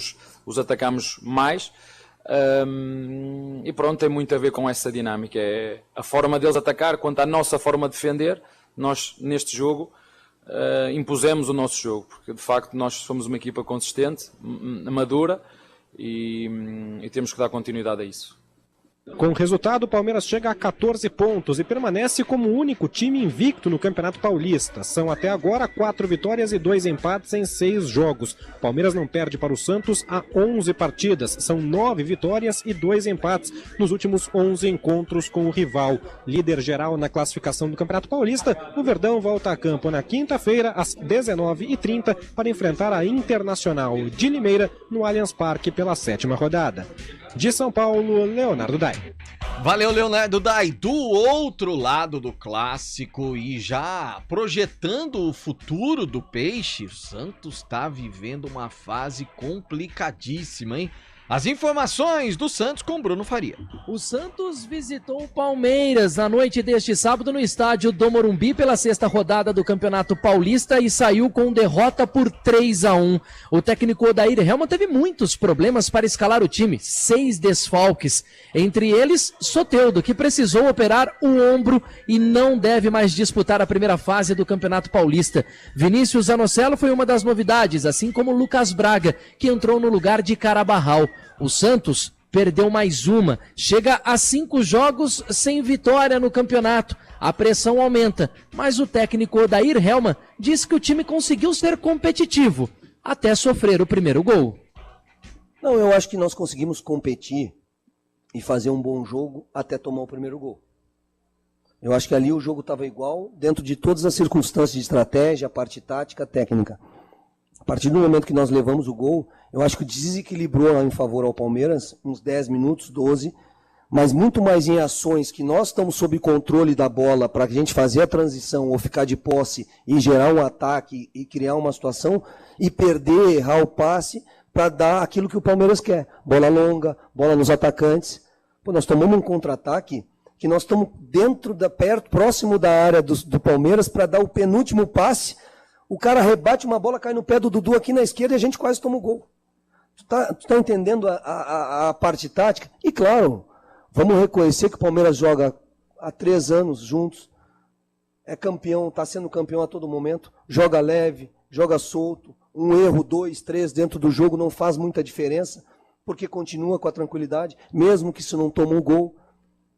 os atacamos mais. E pronto, tem muito a ver com essa dinâmica, é a forma deles atacar quanto à nossa forma de defender. Nós neste jogo impusemos o nosso jogo, porque de facto nós somos uma equipa consistente, madura, e temos que dar continuidade a isso. Com o resultado, o Palmeiras chega a 14 pontos e permanece como o único time invicto no Campeonato Paulista. São até agora 4 vitórias e 2 empates em 6 jogos. O Palmeiras não perde para o Santos há 11 partidas. São 9 vitórias e 2 empates nos últimos 11 encontros com o rival. Líder geral na classificação do Campeonato Paulista, o Verdão volta a campo na quinta-feira, às 19h30, para enfrentar a Internacional de Limeira no Allianz Parque pela 7ª rodada. De São Paulo, Leonardo Dai. Valeu, Leonardo Dai. Do outro lado do clássico e já projetando o futuro do Peixe, o Santos está vivendo uma fase complicadíssima, hein? As informações do Santos com Bruno Faria. O Santos visitou o Palmeiras na noite deste sábado no estádio do Morumbi pela 6ª rodada do Campeonato Paulista e saiu com derrota por 3-1. O técnico Odair Helman teve muitos problemas para escalar o time, 6 desfalques. Entre eles, Soteldo, que precisou operar o ombro e não deve mais disputar a primeira fase do Campeonato Paulista. Vinícius Zanocelo foi uma das novidades, assim como Lucas Braga, que entrou no lugar de Carabarral. O Santos perdeu mais uma, chega a 5 jogos sem vitória no campeonato. A pressão aumenta, mas o técnico Odair Helman diz que o time conseguiu ser competitivo, até sofrer o primeiro gol. Não, eu acho que nós conseguimos competir e fazer um bom jogo até tomar o primeiro gol. Eu acho que ali o jogo estava igual, dentro de todas as circunstâncias de estratégia, a parte tática, técnica. A partir do momento que nós levamos o gol, eu acho que desequilibrou em favor ao Palmeiras, uns 10 minutos, 12, mas muito mais em ações que nós estamos sob controle da bola para a gente fazer a transição ou ficar de posse e gerar um ataque e criar uma situação e perder, errar o passe para dar aquilo que o Palmeiras quer. Bola longa, bola nos atacantes. Pô, nós tomamos um contra-ataque que nós estamos próximo da área do Palmeiras para dar o penúltimo passe. O cara rebate uma bola, cai no pé do Dudu aqui na esquerda e a gente quase toma o gol. Tu tá entendendo a parte tática? E claro, vamos reconhecer que o Palmeiras joga há 3 anos juntos, é campeão, está sendo campeão a todo momento, joga leve, joga solto, um erro, 2, 3 dentro do jogo não faz muita diferença, porque continua com a tranquilidade, mesmo que se não toma o gol.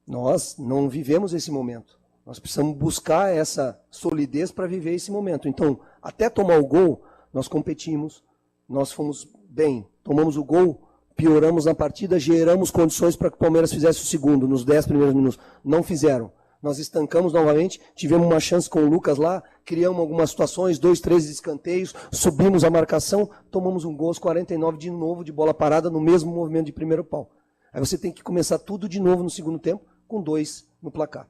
Nós não vivemos esse momento. Nós precisamos buscar essa solidez para viver esse momento. Então, até tomar o gol, nós competimos, nós fomos bem, tomamos o gol, pioramos na partida, geramos condições para que o Palmeiras fizesse o segundo, nos 10 primeiros minutos. Não fizeram. Nós estancamos novamente, tivemos uma chance com o Lucas lá, criamos algumas situações, 2, 3 escanteios, subimos a marcação, tomamos um gol aos 49 de novo de bola parada no mesmo movimento de primeiro pau. Aí você tem que começar tudo de novo no segundo tempo, com 2 no placar.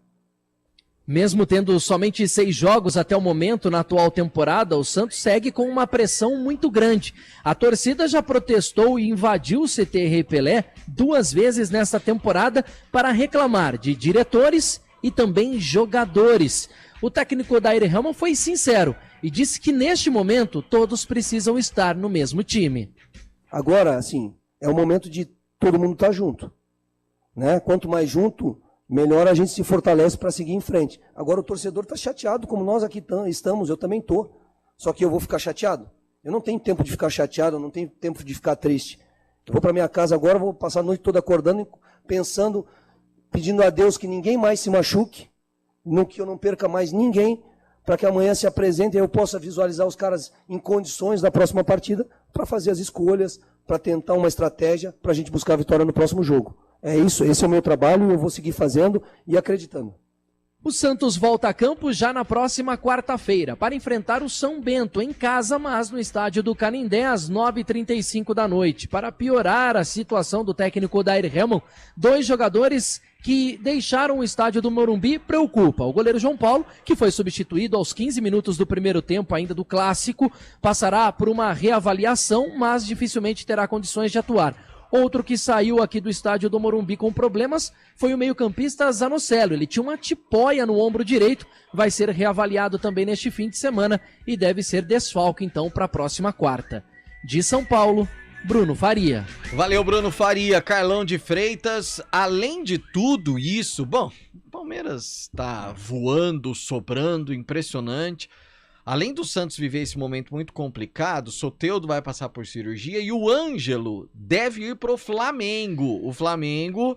Mesmo tendo somente 6 jogos até o momento na atual temporada, o Santos segue com uma pressão muito grande. A torcida já protestou e invadiu o CT Rei Pelé 2 vezes nesta temporada para reclamar de diretores e também jogadores. O técnico Dair Helman foi sincero e disse que neste momento todos precisam estar no mesmo time. Agora, assim, é o momento de todo mundo estar junto, né? Quanto mais junto, melhor a gente se fortalece para seguir em frente. Agora o torcedor está chateado, como nós aqui estamos, eu também estou. Só que eu vou ficar chateado? Eu não tenho tempo de ficar chateado, eu não tenho tempo de ficar triste. Eu vou para minha casa agora, vou passar a noite toda acordando, pensando, pedindo a Deus que ninguém mais se machuque, que eu não perca mais ninguém, para que amanhã se apresente e eu possa visualizar os caras em condições da próxima partida para fazer as escolhas, para tentar uma estratégia para a gente buscar a vitória no próximo jogo. É isso, esse é o meu trabalho e eu vou seguir fazendo e acreditando. O Santos volta a campo já na próxima quarta-feira para enfrentar o São Bento em casa, mas no estádio do Canindé às 9h35 da noite. Para piorar a situação do técnico Dair Helman, 2 jogadores que deixaram o estádio do Morumbi preocupa. O goleiro João Paulo, que foi substituído aos 15 minutos do primeiro tempo ainda do Clássico, passará por uma reavaliação, mas dificilmente terá condições de atuar. Outro que saiu aqui do estádio do Morumbi com problemas foi o meio-campista Zanocelo. Ele tinha uma tipóia no ombro direito, vai ser reavaliado também neste fim de semana e deve ser desfalque então para a próxima quarta. De São Paulo, Bruno Faria. Valeu, Bruno Faria. Carlão de Freitas. Além de tudo isso, bom, o Palmeiras tá voando, sobrando, impressionante. Além do Santos viver esse momento muito complicado, Soteldo vai passar por cirurgia e o Ângelo deve ir pro Flamengo. O Flamengo,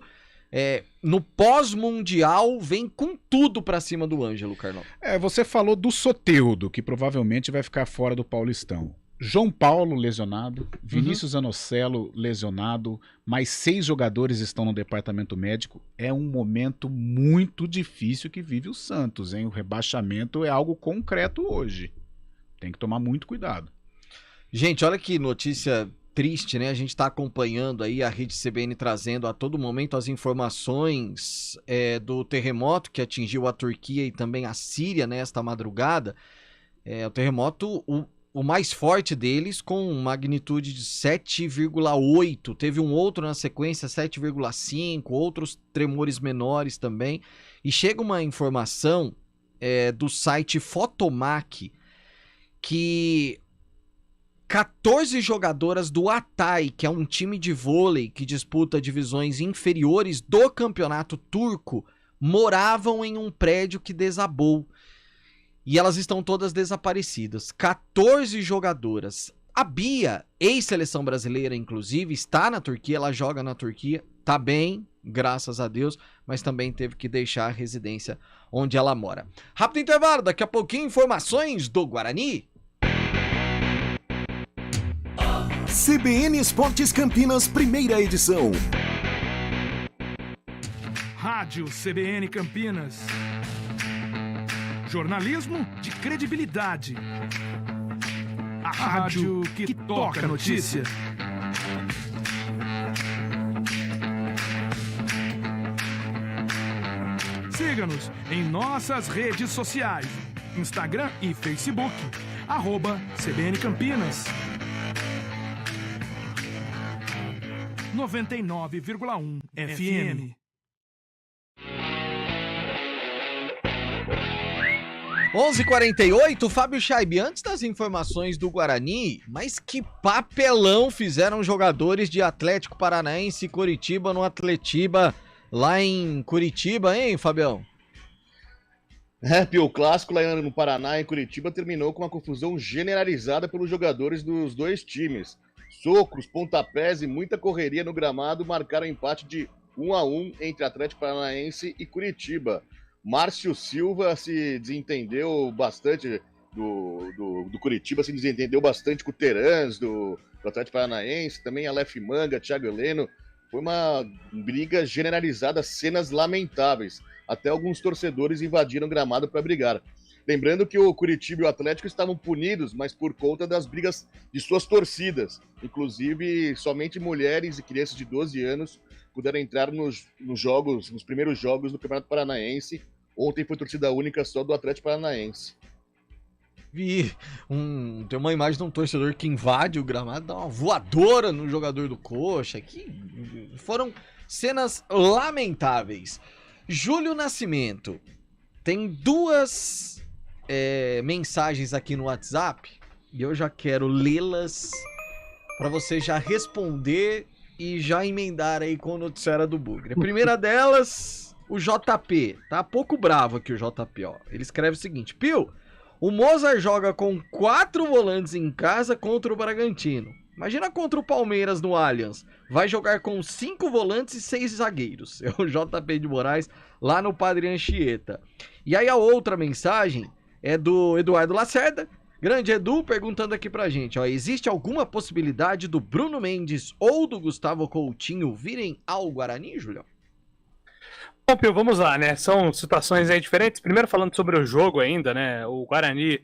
no pós-mundial, vem com tudo pra cima do Ângelo, Carlão. Você falou do Soteldo, que provavelmente vai ficar fora do Paulistão. João Paulo lesionado, Vinícius Zanocelo lesionado, mais 6 jogadores estão no departamento médico. É um momento muito difícil que vive o Santos, hein? O rebaixamento é algo concreto hoje. Tem que tomar muito cuidado. Gente, olha que notícia triste, né? A gente está acompanhando aí a Rede CBN trazendo a todo momento as informações do terremoto que atingiu a Turquia e também a Síria nesta madrugada. O terremoto... O mais forte deles com magnitude de 7,8. Teve um outro na sequência, 7,5. Outros tremores menores também. E chega uma informação do site Fotomac que 14 jogadoras do Hatay, que é um time de vôlei que disputa divisões inferiores do campeonato turco, moravam em um prédio que desabou. E elas estão todas desaparecidas. 14 jogadoras. A Bia, ex-seleção brasileira, inclusive, está na Turquia, ela joga na Turquia, tá bem, graças a Deus, mas também teve que deixar a residência onde ela mora. Rápido intervalo, daqui a pouquinho informações do Guarani. CBN Esportes Campinas, primeira edição. Rádio CBN Campinas. Jornalismo de credibilidade. A rádio que toca a notícia. Siga-nos em nossas redes sociais. Instagram e Facebook. @CBN Campinas. 99,1 FM. 11h48, Fábio Scheibe, antes das informações do Guarani, mas que papelão fizeram jogadores de Atlético Paranaense e Curitiba no Atletiba, lá em Curitiba, hein, Fabião? O clássico lá no Paraná, em Curitiba, terminou com uma confusão generalizada pelos jogadores dos dois times. Socos, pontapés e muita correria no gramado marcaram empate de 1-1 entre Atlético Paranaense e Curitiba. Márcio Silva se desentendeu bastante do Curitiba, se desentendeu bastante com o Terans do Atlético Paranaense, também Aleph Manga, Thiago Heleno. Foi uma briga generalizada, cenas lamentáveis. Até alguns torcedores invadiram o gramado para brigar. Lembrando que o Curitiba e o Atlético estavam punidos, mas por conta das brigas de suas torcidas. Inclusive, somente mulheres e crianças de 12 anos puderam entrar nos primeiros jogos do Campeonato Paranaense. Ontem foi torcida única só do Atlético Paranaense. Tem uma imagem de um torcedor que invade o gramado, dá uma voadora no jogador do Coxa. Que foram cenas lamentáveis. Júlio Nascimento tem duas mensagens aqui no WhatsApp e eu já quero lê-las para você já responder e já emendar aí com o noticiário do Bugre. A primeira delas, o JP. Tá pouco bravo aqui o JP, ó. Ele escreve o seguinte: Pio, o Mozart joga com 4 volantes em casa contra o Bragantino. Imagina contra o Palmeiras no Allianz. Vai jogar com 5 volantes e 6 zagueiros. É o JP de Moraes, lá no Padre Anchieta. E aí a outra mensagem é do Eduardo Lacerda. Grande Edu, perguntando aqui pra gente, ó. Existe alguma possibilidade do Bruno Mendes ou do Gustavo Coutinho virem ao Guarani, Julião? Bom, Pio, vamos lá, né? São situações aí diferentes. Primeiro falando sobre o jogo ainda, né? O Guarani,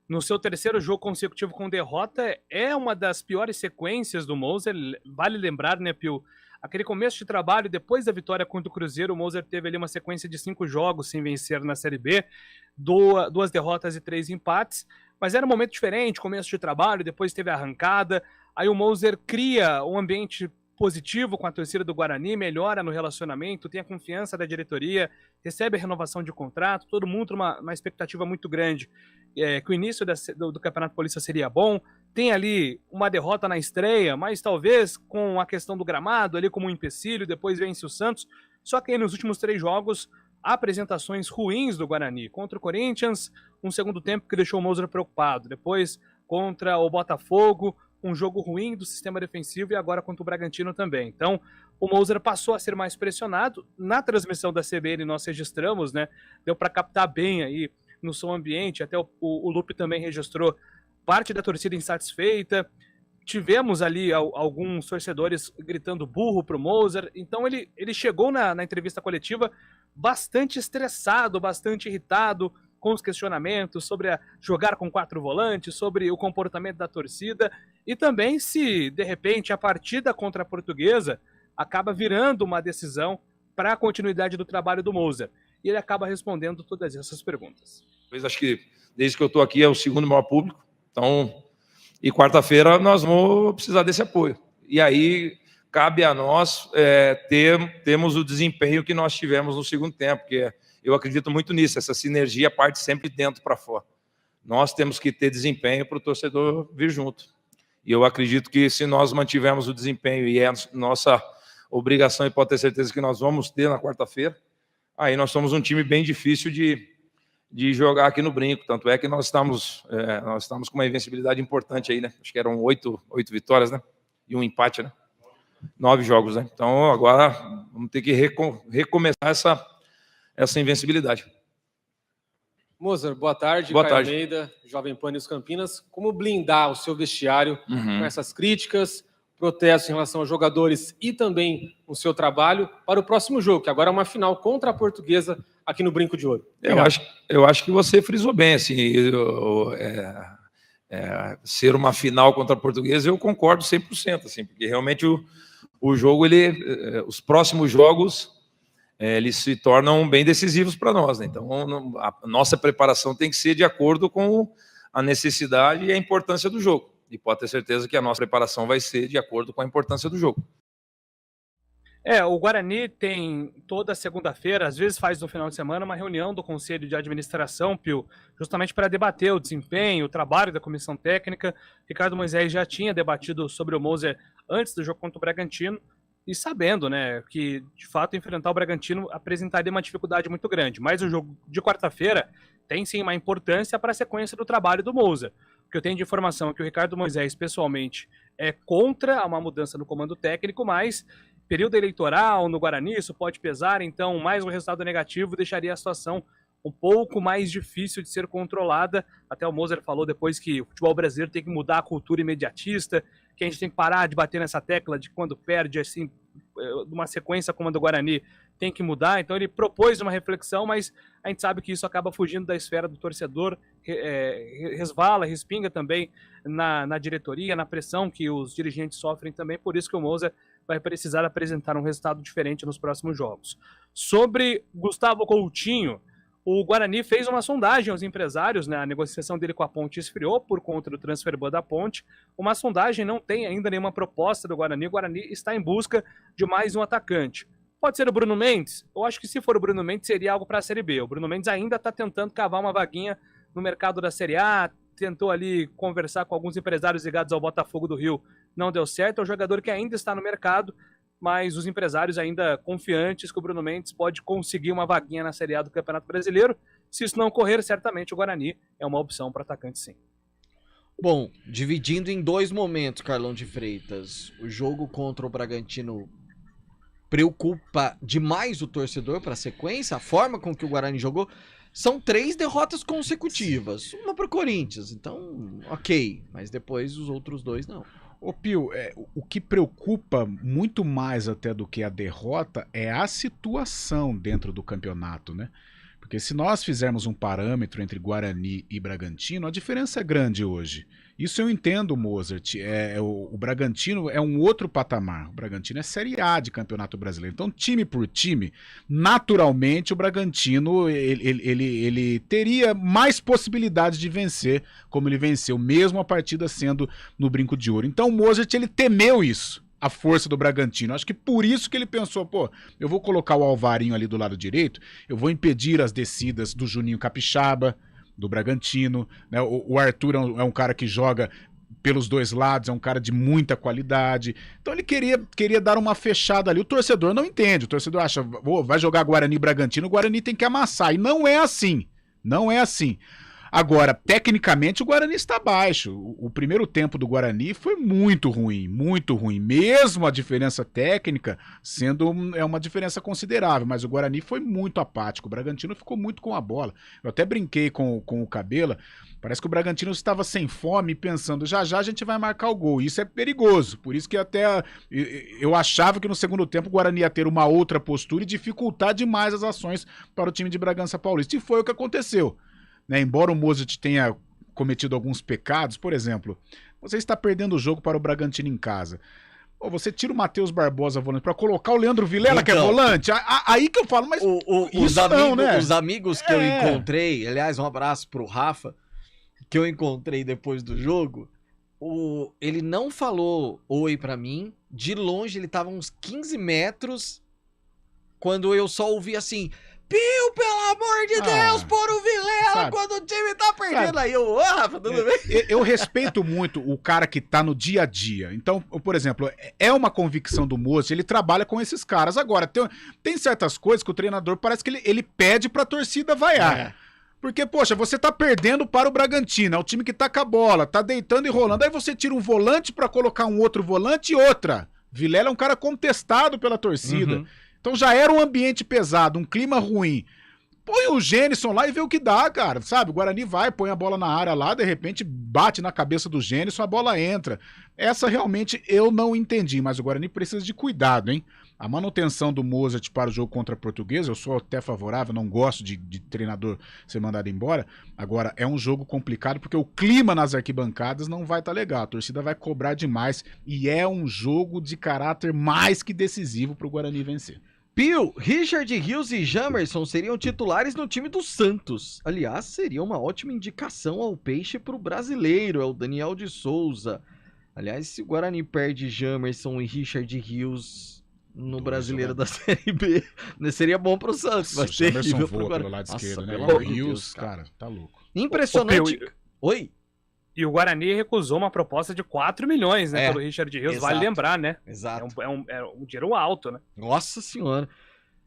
no seu terceiro jogo consecutivo com derrota, é uma das piores sequências do Moser. Vale lembrar, né, Pio? Aquele começo de trabalho, depois da vitória contra o Cruzeiro, o Moser teve ali uma sequência de 5 jogos sem vencer na Série B, 2 derrotas e 3 empates, mas era um momento diferente, começo de trabalho, depois teve a arrancada, aí o Moser cria um ambiente positivo com a torcida do Guarani, melhora no relacionamento, tem a confiança da diretoria, recebe a renovação de contrato, todo mundo uma expectativa muito grande, que o início do Campeonato Paulista seria bom, tem ali uma derrota na estreia, mas talvez com a questão do gramado ali como um empecilho, depois vence o Santos, só que aí nos últimos 3 jogos, apresentações ruins do Guarani, contra o Corinthians, um segundo tempo que deixou o Moser preocupado, depois contra o Botafogo, um jogo ruim do sistema defensivo e agora contra o Bragantino também. Então, o Moser passou a ser mais pressionado. Na transmissão da CBN nós registramos, né? Deu para captar bem aí no som ambiente, até o Lupe também registrou parte da torcida insatisfeita. Tivemos ali alguns torcedores gritando burro pro Moser. Então ele chegou na entrevista coletiva bastante estressado, bastante irritado, com os questionamentos sobre jogar com 4 volantes, sobre o comportamento da torcida e também se, de repente, a partida contra a Portuguesa acaba virando uma decisão para a continuidade do trabalho do Moser. E ele acaba respondendo todas essas perguntas. Acho que desde que eu estou aqui é o segundo maior público, então, e quarta-feira nós vamos precisar desse apoio. E aí cabe a nós termos o desempenho que nós tivemos no segundo tempo, porque eu acredito muito nisso, essa sinergia parte sempre de dentro para fora. Nós temos que ter desempenho para o torcedor vir junto. E eu acredito que se nós mantivermos o desempenho, e é nossa obrigação, e pode ter certeza que nós vamos ter na quarta-feira, aí nós somos um time bem difícil de jogar aqui no Brinco. Tanto é que nós estamos com uma invencibilidade importante aí, né? Acho que eram 8 vitórias, né? E um empate, né? 9 jogos, né? Então agora vamos ter que recomeçar essa invencibilidade. Moser, boa tarde. Boa Caio tarde. Almeida, Jovem Pan News Campinas. Como blindar o seu vestiário com essas críticas, protestos em relação aos jogadores e também o seu trabalho para o próximo jogo, que agora é uma final contra a Portuguesa aqui no Brinco de Ouro? Eu acho que você frisou bem, assim, ser uma final contra a Portuguesa, eu concordo 100%, assim, porque realmente o jogo, os próximos jogos, eles se tornam bem decisivos para nós, né? Então, a nossa preparação tem que ser de acordo com a necessidade e a importância do jogo. E pode ter certeza que a nossa preparação vai ser de acordo com a importância do jogo. O Guarani tem toda segunda-feira, às vezes faz no final de semana, uma reunião do Conselho de Administração, Pio, justamente para debater o desempenho, o trabalho da comissão técnica. Ricardo Moisés já tinha debatido sobre o Moser antes do jogo contra o Bragantino, e sabendo, né, que de fato enfrentar o Bragantino apresentaria uma dificuldade muito grande. Mas o jogo de quarta-feira tem sim uma importância para a sequência do trabalho do Moser. O que eu tenho de informação é que o Ricardo Moisés, pessoalmente, é contra uma mudança no comando técnico, mas período eleitoral no Guarani, isso pode pesar, então mais um resultado negativo deixaria a situação um pouco mais difícil de ser controlada. Até o Moser falou depois que o futebol brasileiro tem que mudar a cultura imediatista, que a gente tem que parar de bater nessa tecla de quando perde, assim, uma sequência como a do Guarani tem que mudar, então ele propôs uma reflexão, mas a gente sabe que isso acaba fugindo da esfera do torcedor, resvala, respinga também na diretoria, na pressão que os dirigentes sofrem também, por isso que o Moza vai precisar apresentar um resultado diferente nos próximos jogos. Sobre Gustavo Coutinho, o Guarani fez uma sondagem aos empresários, né? A negociação dele com a Ponte esfriou por conta do transfer ban da Ponte. Uma sondagem, não tem ainda nenhuma proposta do Guarani. O Guarani está em busca de mais um atacante. Pode ser o Bruno Mendes? Eu acho que se for o Bruno Mendes seria algo para a Série B. O Bruno Mendes ainda está tentando cavar uma vaguinha no mercado da Série A, tentou ali conversar com alguns empresários ligados ao Botafogo do Rio, não deu certo. É um jogador que ainda está no mercado, mas os empresários ainda confiantes que o Bruno Mendes pode conseguir uma vaguinha na Série A do Campeonato Brasileiro. Se isso não ocorrer, certamente o Guarani é uma opção para atacante, sim. Bom, dividindo em dois momentos, Carlão de Freitas, o jogo contra o Bragantino preocupa demais o torcedor para a sequência, a forma com que o Guarani jogou. São 3 derrotas consecutivas, uma para o Corinthians, então ok, mas depois os outros 2 não. Ô Pio, o que preocupa muito mais até do que a derrota é a situação dentro do campeonato, né? Porque se nós fizermos um parâmetro entre Guarani e Bragantino, a diferença é grande hoje. Isso eu entendo, Mozart. O Bragantino é um outro patamar. O Bragantino é Série A de Campeonato Brasileiro. Então, time por time, naturalmente o Bragantino ele teria mais possibilidades de vencer, como ele venceu, mesmo a partida sendo no Brinco de Ouro. Então, o Mozart ele temeu isso, a força do Bragantino. Acho que por isso que ele pensou, eu vou colocar o Alvarinho ali do lado direito, eu vou impedir as descidas do Juninho Capixaba, do Bragantino, né? O Arthur é um cara que joga pelos dois lados, é um cara de muita qualidade. Então ele queria dar uma fechada ali. O torcedor não entende, o torcedor acha, vai jogar Guarani e Bragantino, o Guarani tem que amassar. E não é assim, não é assim. Agora, tecnicamente, o Guarani está abaixo. O primeiro tempo do Guarani foi muito ruim, muito ruim. Mesmo a diferença técnica sendo uma diferença considerável, mas o Guarani foi muito apático. O Bragantino ficou muito com a bola. Eu até brinquei com o Cabela. Parece que o Bragantino estava sem fome, pensando, já a gente vai marcar o gol. Isso é perigoso. Por isso que até eu achava que no segundo tempo o Guarani ia ter uma outra postura e dificultar demais as ações para o time de Bragança Paulista. E foi o que aconteceu. Né, embora o Mozart tenha cometido alguns pecados, por exemplo, você está perdendo o jogo para o Bragantino em casa. Você tira o Matheus Barbosa volante para colocar o Leandro Vilela, que é volante, aí que eu falo, mas isso não, né? Os amigos que eu encontrei, aliás, um abraço pro Rafa, que eu encontrei depois do jogo, ele não falou oi para mim, de longe ele tava uns 15 metros, quando eu só ouvi assim... Pio, pelo amor de Deus, por o Vilela quando o time tá perdendo. Aí eu, Rafa, tudo bem? Eu respeito muito o cara que tá no dia a dia. Então, por exemplo, é uma convicção do Moço, ele trabalha com esses caras. Agora, tem certas coisas que o treinador parece que ele pede pra torcida vaiar. Porque, poxa, você tá perdendo para o Bragantino, é o time que tá com a bola, tá deitando e rolando. Aí você tira um volante pra colocar um outro volante e outra. Vilela é um cara contestado pela torcida. Então já era um ambiente pesado, um clima ruim. Põe o Gênison lá e vê o que dá, cara, sabe? O Guarani vai, põe a bola na área lá, de repente bate na cabeça do Gênison, a bola entra. Essa realmente eu não entendi, mas o Guarani precisa de cuidado, hein? A manutenção do Mozart para o jogo contra a Portuguesa, eu sou até favorável, não gosto de treinador ser mandado embora. Agora, é um jogo complicado porque o clima nas arquibancadas não vai estar legal. A torcida vai cobrar demais e é um jogo de caráter mais que decisivo para o Guarani vencer. Pio, Richard Rios e Jamerson seriam titulares no time do Santos. Aliás, seria uma ótima indicação ao Peixe para o brasileiro, é o Daniel de Souza. Aliás, se o Guarani perde Jamerson e Richard Rios no brasileiro da Série B, seria bom para o Santos. Mas o Jamerson voa pelo lado esquerdo, né? O Rios, cara, tá louco. Impressionante. Oi? E o Guarani recusou uma proposta de 4 milhões, né, pelo Richard Rios, vale lembrar, né? Exato. É um dinheiro alto, né? Nossa senhora.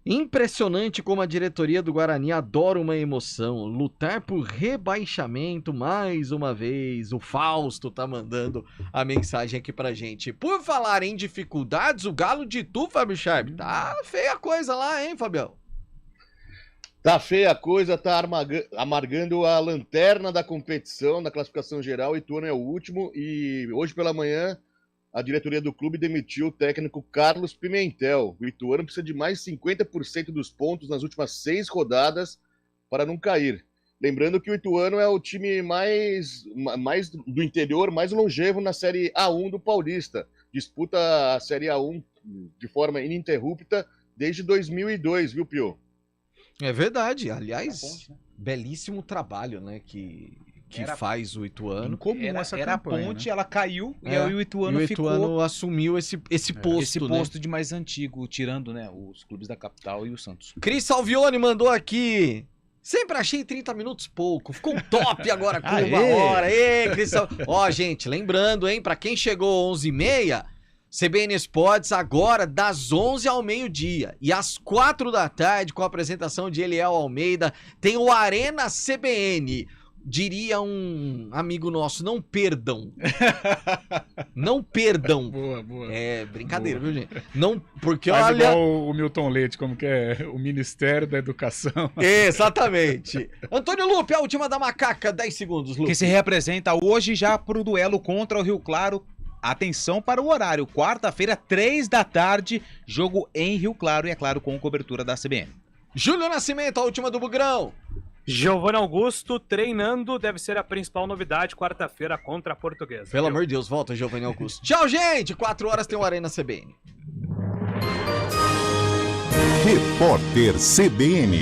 Impressionante como a diretoria do Guarani adora uma emoção. Lutar por rebaixamento mais uma vez. O Fausto tá mandando a mensagem aqui pra gente. Por falar em dificuldades, o Galo de Tu, Fábio Sharp, tá feia a coisa lá, hein, Fabião? Tá feia a coisa, tá amargando a lanterna da competição, da classificação geral. Ituano é o último e hoje pela manhã a diretoria do clube demitiu o técnico Carlos Pimentel. O Ituano precisa de mais 50% dos pontos nas últimas 6 rodadas para não cair. Lembrando que o Ituano é o time mais do interior, mais longevo na Série A1 do Paulista. Disputa a Série A1 de forma ininterrupta desde 2002, viu, Pio? É verdade. Aliás, belíssimo trabalho, né, que faz o Ituano. Era a ponte, né? Ela caiu e aí o Ituano ficou... assumiu esse posto, esse posto, né, de mais antigo, tirando, né, os clubes da capital e o Santos. Cris Salvione mandou aqui: sempre achei 30 minutos pouco, ficou um top agora com 1 hora. Ê, Cris Ó, gente, lembrando, hein, pra quem chegou 11h30, CBN Esportes agora das 11 ao meio-dia. E às 4 da tarde, com a apresentação de Eliel Almeida, tem o Arena CBN. Diria um amigo nosso, não perdam. Não perdam. Boa. É brincadeira, viu, gente? Não, porque faz olha... igual o Milton Leite, como que é? O Ministério da Educação. Exatamente. Antônio Lupe, a última da macaca, 10 segundos, Lupe. Que se representa hoje já pro duelo contra o Rio Claro. Atenção para o horário, quarta-feira, 3 da tarde, jogo em Rio Claro e, é claro, com cobertura da CBN. Júlio Nascimento, a última do Bugrão. Giovanni Augusto treinando, deve ser a principal novidade, quarta-feira contra a Portuguesa. Pelo amor de Deus, volta Giovanni Augusto. Tchau, gente! 4 horas tem o Arena CBN. Repórter CBN.